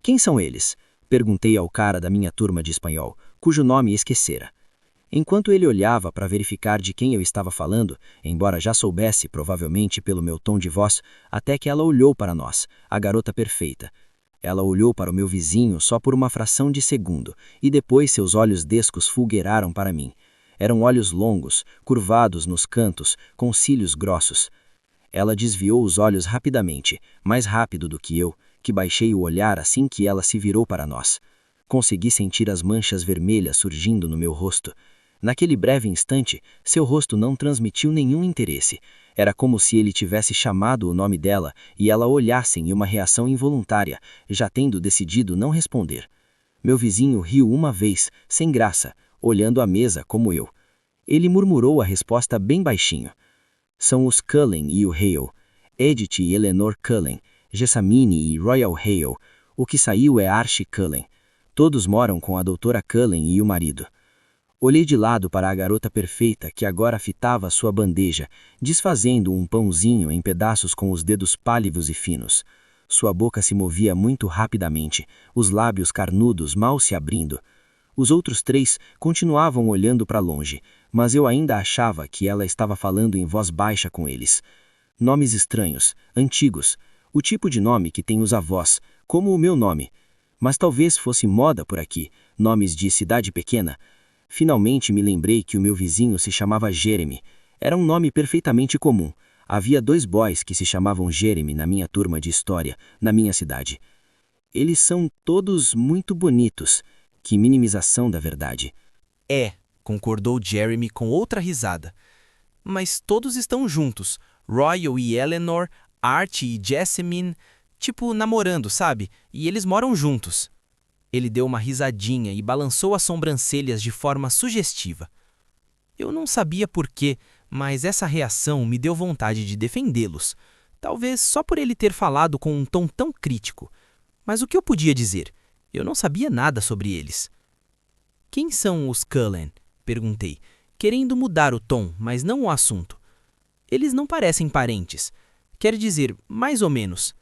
Quem são eles? Perguntei ao cara da minha turma de espanhol, cujo nome esquecera. Enquanto ele olhava para verificar de quem eu estava falando, embora já soubesse, provavelmente pelo meu tom de voz, até que ela olhou para nós, a garota perfeita. Ela olhou para o meu vizinho só por uma fração de segundo, e depois seus olhos descos fulguraram para mim. Eram olhos longos, curvados nos cantos, com cílios grossos. Ela desviou os olhos rapidamente, mais rápido do que eu, que baixei o olhar assim que ela se virou para nós. Consegui sentir as manchas vermelhas surgindo no meu rosto. Naquele breve instante, seu rosto não transmitiu nenhum interesse. Era como se ele tivesse chamado o nome dela e ela olhasse em uma reação involuntária, já tendo decidido não responder. Meu vizinho riu uma vez, sem graça, olhando a mesa como eu. Ele murmurou a resposta bem baixinho. São os Cullen e o Hale. Edith e Eleanor Cullen, Jessamine e Royal Hale. O que saiu é Archie Cullen. Todos moram com a doutora Cullen e o marido. Olhei de lado para a garota perfeita que agora fitava sua bandeja, desfazendo um pãozinho em pedaços com os dedos pálidos e finos. Sua boca se movia muito rapidamente, os lábios carnudos mal se abrindo. Os outros três continuavam olhando para longe, mas eu ainda achava que ela estava falando em voz baixa com eles. Nomes estranhos, antigos, o tipo de nome que tem os avós, como o meu nome. Mas talvez fosse moda por aqui, nomes de cidade pequena. Finalmente me lembrei que o meu vizinho se chamava Jeremy. Era um nome perfeitamente comum. Havia 2 boys que se chamavam Jeremy na minha turma de história, na minha cidade. Eles são todos muito bonitos. Que minimização da verdade. Concordou Jeremy com outra risada. Mas todos estão juntos. Royal e Eleanor, Archie e Jessamine, tipo namorando, sabe? E eles moram juntos. Ele deu uma risadinha e balançou as sobrancelhas de forma sugestiva. Eu não sabia por quê, mas essa reação me deu vontade de defendê-los. Talvez só por ele ter falado com um tom tão crítico. Mas o que eu podia dizer? Eu não sabia nada sobre eles. Quem são os Cullen? Perguntei, querendo mudar o tom, mas não o assunto. Eles não parecem parentes. Quer dizer, mais ou menos.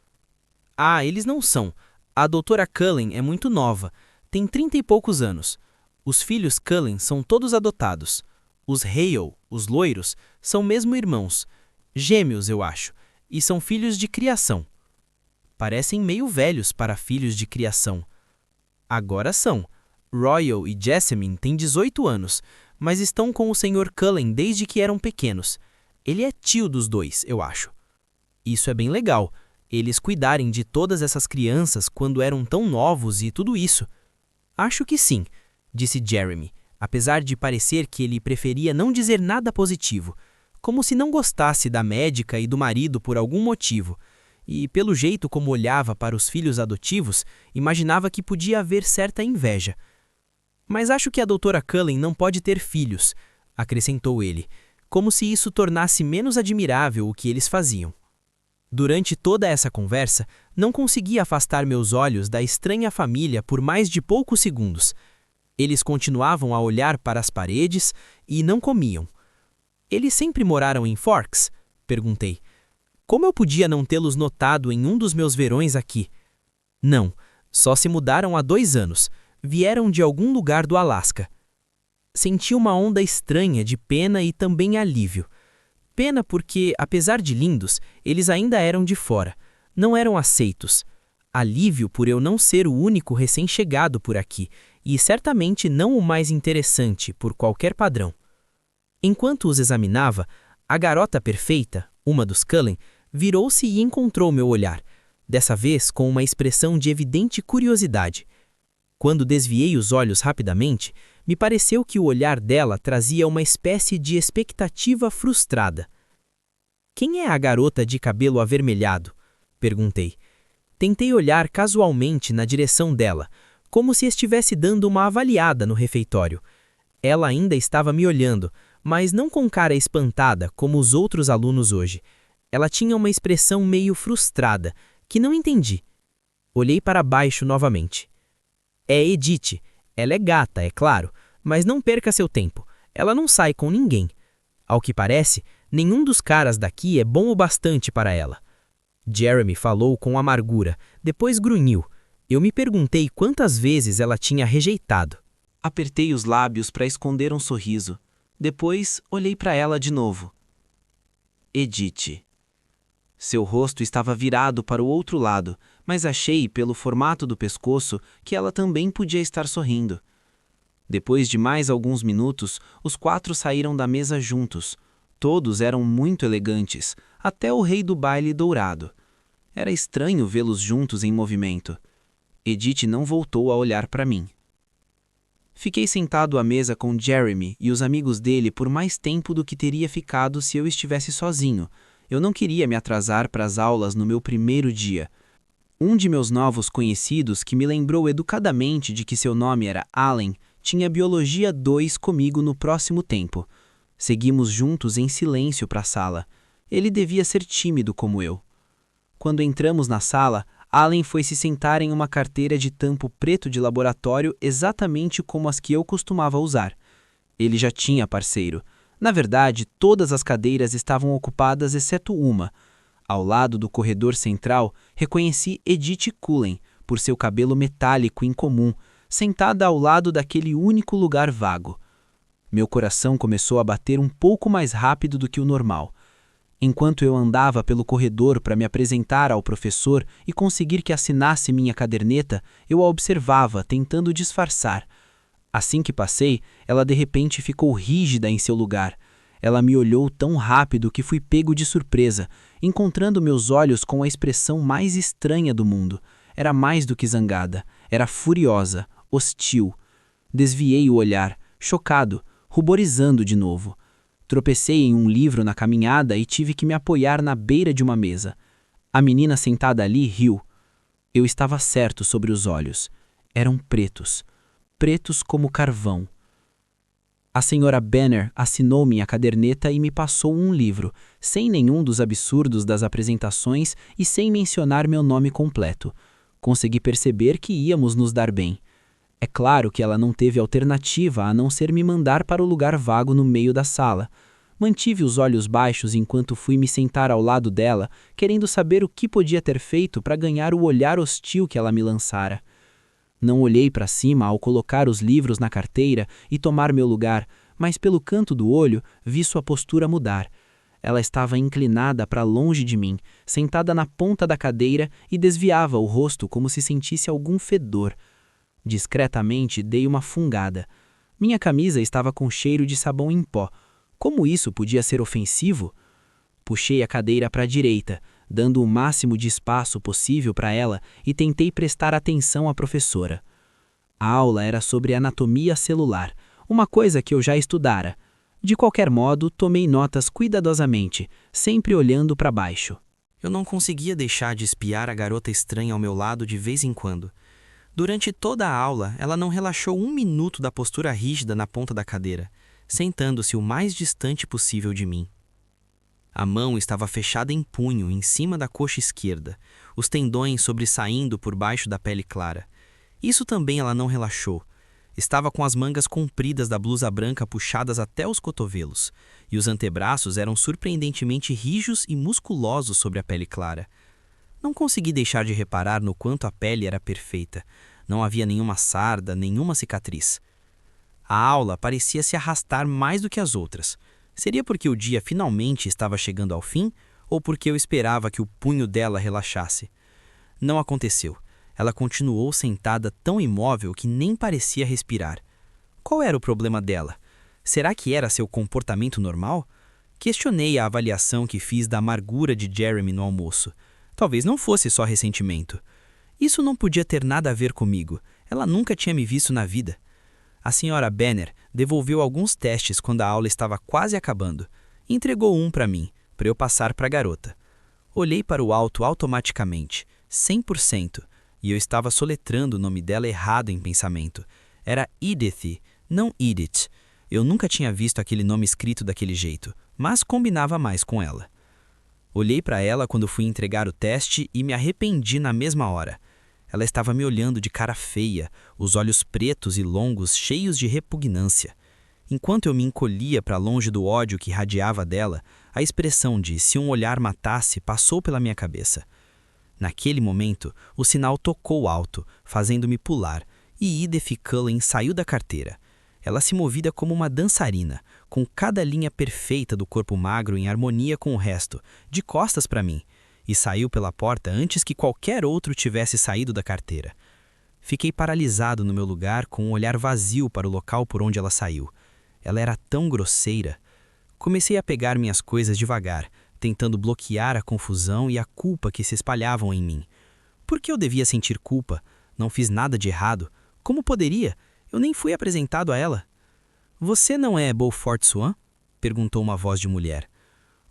Eles não são. A doutora Cullen é muito nova, tem 30 e poucos anos. Os filhos Cullen são todos adotados. Os Hale, os loiros, são mesmo irmãos. Gêmeos, eu acho, e são filhos de criação. Parecem meio velhos para filhos de criação. Agora são. Royal e Jessamine têm 18 anos, mas estão com o Sr. Cullen desde que eram pequenos. Ele é tio dos 2, eu acho. Isso é bem legal. Eles cuidarem de todas essas crianças quando eram tão novos e tudo isso. Acho que sim, disse Jeremy, apesar de parecer que ele preferia não dizer nada positivo, como se não gostasse da médica e do marido por algum motivo, e pelo jeito como olhava para os filhos adotivos, imaginava que podia haver certa inveja. Mas acho que a doutora Cullen não pode ter filhos, acrescentou ele, como se isso tornasse menos admirável o que eles faziam. Durante toda essa conversa, não consegui afastar meus olhos da estranha família por mais de poucos segundos. Eles continuavam a olhar para as paredes e não comiam. Eles sempre moraram em Forks? Perguntei. Como eu podia não tê-los notado em um dos meus verões aqui? Não, só se mudaram há 2 anos. Vieram de algum lugar do Alasca. Senti uma onda estranha de pena e também alívio. Pena porque, apesar de lindos, eles ainda eram de fora. Não eram aceitos. Alívio por eu não ser o único recém-chegado por aqui, e certamente não o mais interessante por qualquer padrão. Enquanto os examinava, a garota perfeita, uma dos Cullen, virou-se e encontrou meu olhar, dessa vez com uma expressão de evidente curiosidade. Quando desviei os olhos rapidamente, me pareceu que o olhar dela trazia uma espécie de expectativa frustrada. Quem é a garota de cabelo avermelhado? Perguntei. Tentei olhar casualmente na direção dela, como se estivesse dando uma avaliada no refeitório. Ela ainda estava me olhando, mas não com cara espantada como os outros alunos hoje. Ela tinha uma expressão meio frustrada, que não entendi. Olhei para baixo novamente. É Edith. Ela é gata, é claro, mas não perca seu tempo. Ela não sai com ninguém. Ao que parece, nenhum dos caras daqui é bom o bastante para ela. Jeremy falou com amargura, depois grunhiu. Eu me perguntei quantas vezes ela tinha rejeitado. Apertei os lábios para esconder um sorriso. Depois, olhei para ela de novo. Edith. Seu rosto estava virado para o outro lado, mas achei, pelo formato do pescoço, que ela também podia estar sorrindo. Depois de mais alguns minutos, os 4 saíram da mesa juntos. Todos eram muito elegantes, até o rei do baile dourado. Era estranho vê-los juntos em movimento. Edith não voltou a olhar para mim. Fiquei sentado à mesa com Jeremy e os amigos dele por mais tempo do que teria ficado se eu estivesse sozinho. Eu não queria me atrasar para as aulas no meu primeiro dia. Um de meus novos conhecidos, que me lembrou educadamente de que seu nome era Allen, tinha Biologia 2 comigo no próximo tempo. Seguimos juntos em silêncio para a sala. Ele devia ser tímido como eu. Quando entramos na sala, Allen foi se sentar em uma carteira de tampo preto de laboratório exatamente como as que eu costumava usar. Ele já tinha parceiro. Na verdade, todas as cadeiras estavam ocupadas exceto uma. Ao lado do corredor central, reconheci Edith Cullen, por seu cabelo metálico incomum, sentada ao lado daquele único lugar vago. Meu coração começou a bater um pouco mais rápido do que o normal. Enquanto eu andava pelo corredor para me apresentar ao professor e conseguir que assinasse minha caderneta, eu a observava, tentando disfarçar. Assim que passei, ela de repente ficou rígida em seu lugar. Ela me olhou tão rápido que fui pego de surpresa, encontrando meus olhos com a expressão mais estranha do mundo. Era mais do que zangada, era furiosa, hostil. Desviei o olhar, chocado, ruborizando de novo. Tropecei em um livro na caminhada e tive que me apoiar na beira de uma mesa. A menina sentada ali riu. Eu estava certo sobre os olhos. Eram pretos. Pretos como carvão. A senhora Banner assinou minha caderneta e me passou um livro, sem nenhum dos absurdos das apresentações e sem mencionar meu nome completo. Consegui perceber que íamos nos dar bem. É claro que ela não teve alternativa a não ser me mandar para o lugar vago no meio da sala. Mantive os olhos baixos enquanto fui me sentar ao lado dela, querendo saber o que podia ter feito para ganhar o olhar hostil que ela me lançara. Não olhei para cima ao colocar os livros na carteira e tomar meu lugar, mas pelo canto do olho vi sua postura mudar. Ela estava inclinada para longe de mim, sentada na ponta da cadeira e desviava o rosto como se sentisse algum fedor. Discretamente dei uma fungada. Minha camisa estava com cheiro de sabão em pó. Como isso podia ser ofensivo? Puxei a cadeira para a direita, dando o máximo de espaço possível para ela e tentei prestar atenção à professora. A aula era sobre anatomia celular, uma coisa que eu já estudara. De qualquer modo, tomei notas cuidadosamente, sempre olhando para baixo. Eu não conseguia deixar de espiar a garota estranha ao meu lado de vez em quando. Durante toda a aula, ela não relaxou um minuto da postura rígida na ponta da cadeira, sentando-se o mais distante possível de mim. A mão estava fechada em punho em cima da coxa esquerda, os tendões sobressaindo por baixo da pele clara. Isso também ela não relaxou. Estava com as mangas compridas da blusa branca puxadas até os cotovelos, e os antebraços eram surpreendentemente rijos e musculosos sobre a pele clara. Não consegui deixar de reparar no quanto a pele era perfeita. Não havia nenhuma sarda, nenhuma cicatriz. A aula parecia se arrastar mais do que as outras. Seria porque o dia finalmente estava chegando ao fim ou porque eu esperava que o punho dela relaxasse? Não aconteceu. Ela continuou sentada tão imóvel que nem parecia respirar. Qual era o problema dela? Será que era seu comportamento normal? Questionei a avaliação que fiz da amargura de Jeremy no almoço. Talvez não fosse só ressentimento. Isso não podia ter nada a ver comigo. Ela nunca tinha me visto na vida. A senhora Banner devolveu alguns testes quando a aula estava quase acabando. Entregou um para mim, para eu passar para a garota. Olhei para o alto automaticamente, 100%, e eu estava soletrando o nome dela errado em pensamento. Era Edith, não Edith. Eu nunca tinha visto aquele nome escrito daquele jeito, mas combinava mais com ela. Olhei para ela quando fui entregar o teste e me arrependi na mesma hora. Ela estava me olhando de cara feia, os olhos pretos e longos, cheios de repugnância. Enquanto eu me encolhia para longe do ódio que radiava dela, a expressão de "se um olhar matasse" passou pela minha cabeça. Naquele momento, o sinal tocou alto, fazendo-me pular, e Edith Cullen saiu da carteira. Ela se movia como uma dançarina, com cada linha perfeita do corpo magro em harmonia com o resto, de costas para mim, e saiu pela porta antes que qualquer outro tivesse saído da carteira. Fiquei paralisado no meu lugar, com um olhar vazio para o local por onde ela saiu. Ela era tão grosseira. Comecei a pegar minhas coisas devagar, tentando bloquear a confusão e a culpa que se espalhavam em mim. Por que eu devia sentir culpa? Não fiz nada de errado. Como poderia? Eu nem fui apresentado a ela. "Você não é Beaufort Swan?" perguntou uma voz de mulher.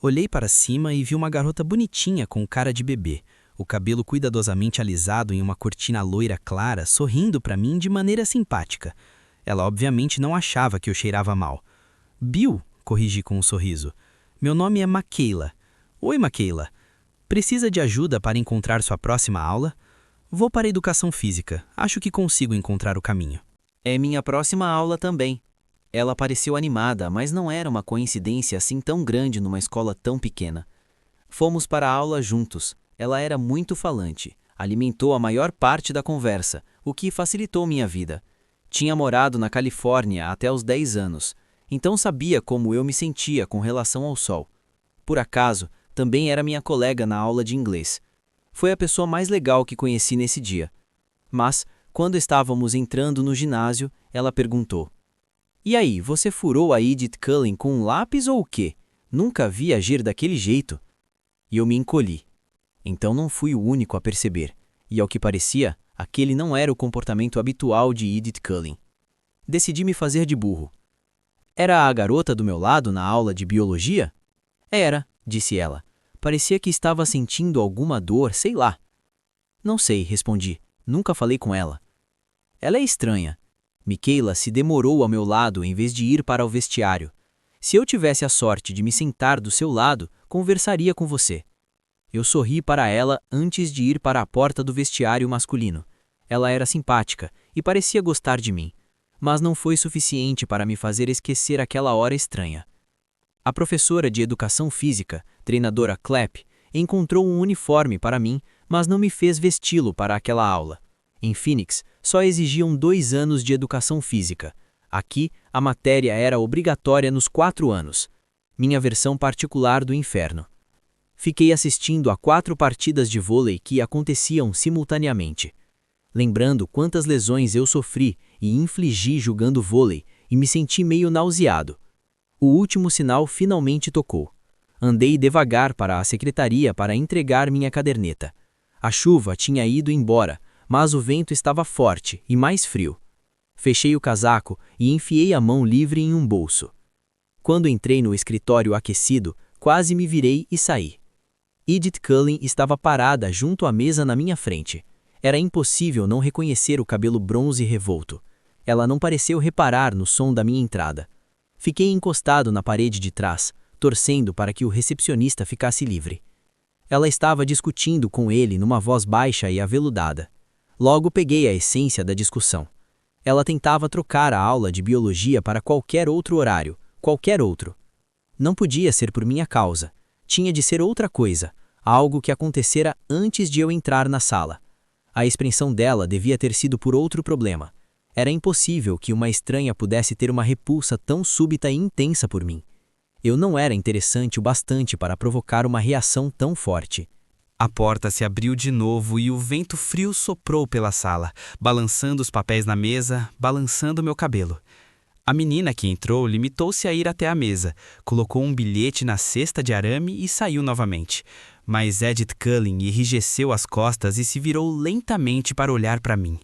Olhei para cima e vi uma garota bonitinha com cara de bebê, o cabelo cuidadosamente alisado em uma cortina loira clara, sorrindo para mim de maneira simpática. Ela obviamente não achava que eu cheirava mal. "Bill", corrigi com um sorriso. "Meu nome é Michaela." "Oi, Michaela. Precisa de ajuda para encontrar sua próxima aula?" "Vou para a educação física. Acho que consigo encontrar o caminho." É minha próxima aula também. Ela pareceu animada, mas não era uma coincidência assim tão grande numa escola tão pequena. Fomos para a aula juntos. Ela era muito falante, alimentou a maior parte da conversa, o que facilitou minha vida. Tinha morado na Califórnia até os 10 anos, então sabia como eu me sentia com relação ao sol. Por acaso, também era minha colega na aula de inglês. Foi a pessoa mais legal que conheci nesse dia. Mas, quando estávamos entrando no ginásio, ela perguntou: "E aí, você furou a Edith Cullen com um lápis ou o quê? Nunca vi agir daquele jeito." E eu me encolhi. Então não fui o único a perceber, e ao que parecia, aquele não era o comportamento habitual de Edith Cullen. Decidi me fazer de burro. "Era a garota do meu lado na aula de biologia?" "Era", disse ela. "Parecia que estava sentindo alguma dor, sei lá." "Não sei", respondi. "Nunca falei com ela." "Ela é estranha." Michaela se demorou ao meu lado em vez de ir para o vestiário. "Se eu tivesse a sorte de me sentar do seu lado, conversaria com você." Eu sorri para ela antes de ir para a porta do vestiário masculino. Ela era simpática e parecia gostar de mim, mas não foi suficiente para me fazer esquecer aquela hora estranha. A professora de educação física, treinadora Clapp, encontrou um uniforme para mim, mas não me fez vesti-lo para aquela aula. Em Phoenix, só exigiam 2 anos de educação física. Aqui, a matéria era obrigatória nos 4 anos. Minha versão particular do inferno. Fiquei assistindo a 4 partidas de vôlei que aconteciam simultaneamente. Lembrando quantas lesões eu sofri e infligi jogando vôlei, e me senti meio nauseado. O último sinal finalmente tocou. Andei devagar para a secretaria para entregar minha caderneta. A chuva tinha ido embora, mas o vento estava forte e mais frio. Fechei o casaco e enfiei a mão livre em um bolso. Quando entrei no escritório aquecido, quase me virei e saí. Edith Cullen estava parada junto à mesa na minha frente. Era impossível não reconhecer o cabelo bronze revolto. Ela não pareceu reparar no som da minha entrada. Fiquei encostado na parede de trás, torcendo para que o recepcionista ficasse livre. Ela estava discutindo com ele numa voz baixa e aveludada. Logo peguei a essência da discussão. Ela tentava trocar a aula de biologia para qualquer outro horário, qualquer outro. Não podia ser por minha causa. Tinha de ser outra coisa, algo que acontecera antes de eu entrar na sala. A expressão dela devia ter sido por outro problema. Era impossível que uma estranha pudesse ter uma repulsa tão súbita e intensa por mim. Eu não era interessante o bastante para provocar uma reação tão forte. A porta se abriu de novo e o vento frio soprou pela sala, balançando os papéis na mesa, balançando meu cabelo. A menina que entrou limitou-se a ir até a mesa, colocou um bilhete na cesta de arame e saiu novamente. Mas Edith Cullen enrijeceu as costas e se virou lentamente para olhar para mim.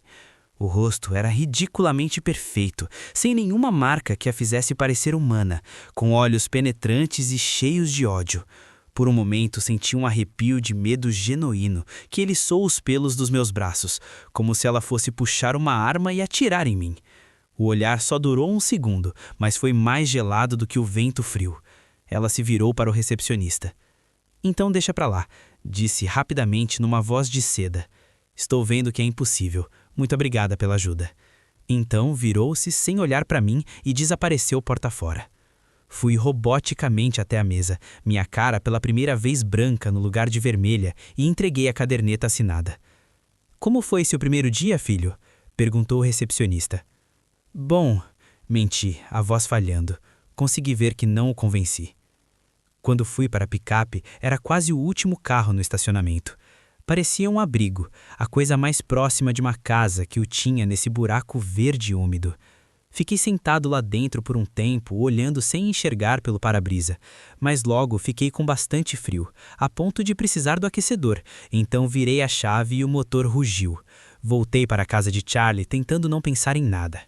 O rosto era ridiculamente perfeito, sem nenhuma marca que a fizesse parecer humana, com olhos penetrantes e cheios de ódio. Por um momento senti um arrepio de medo genuíno que eriçou os pelos dos meus braços, como se ela fosse puxar uma arma e atirar em mim. O olhar só durou um segundo, mas foi mais gelado do que o vento frio. Ela se virou para o recepcionista. "Então deixa pra lá", disse rapidamente numa voz de seda. "Estou vendo que é impossível. Muito obrigada pela ajuda." Então virou-se sem olhar para mim e desapareceu porta fora. Fui roboticamente até a mesa, minha cara pela primeira vez branca no lugar de vermelha, e entreguei a caderneta assinada. "Como foi seu primeiro dia, filho?" perguntou o recepcionista. "Bom", menti, a voz falhando. Consegui ver que não o convenci. Quando fui para a picape, era quase o último carro no estacionamento. Parecia um abrigo, a coisa mais próxima de uma casa que o tinha nesse buraco verde e úmido. Fiquei sentado lá dentro por um tempo, olhando sem enxergar pelo para-brisa, mas logo fiquei com bastante frio, a ponto de precisar do aquecedor, então virei a chave e o motor rugiu. Voltei para a casa de Charlie tentando não pensar em nada.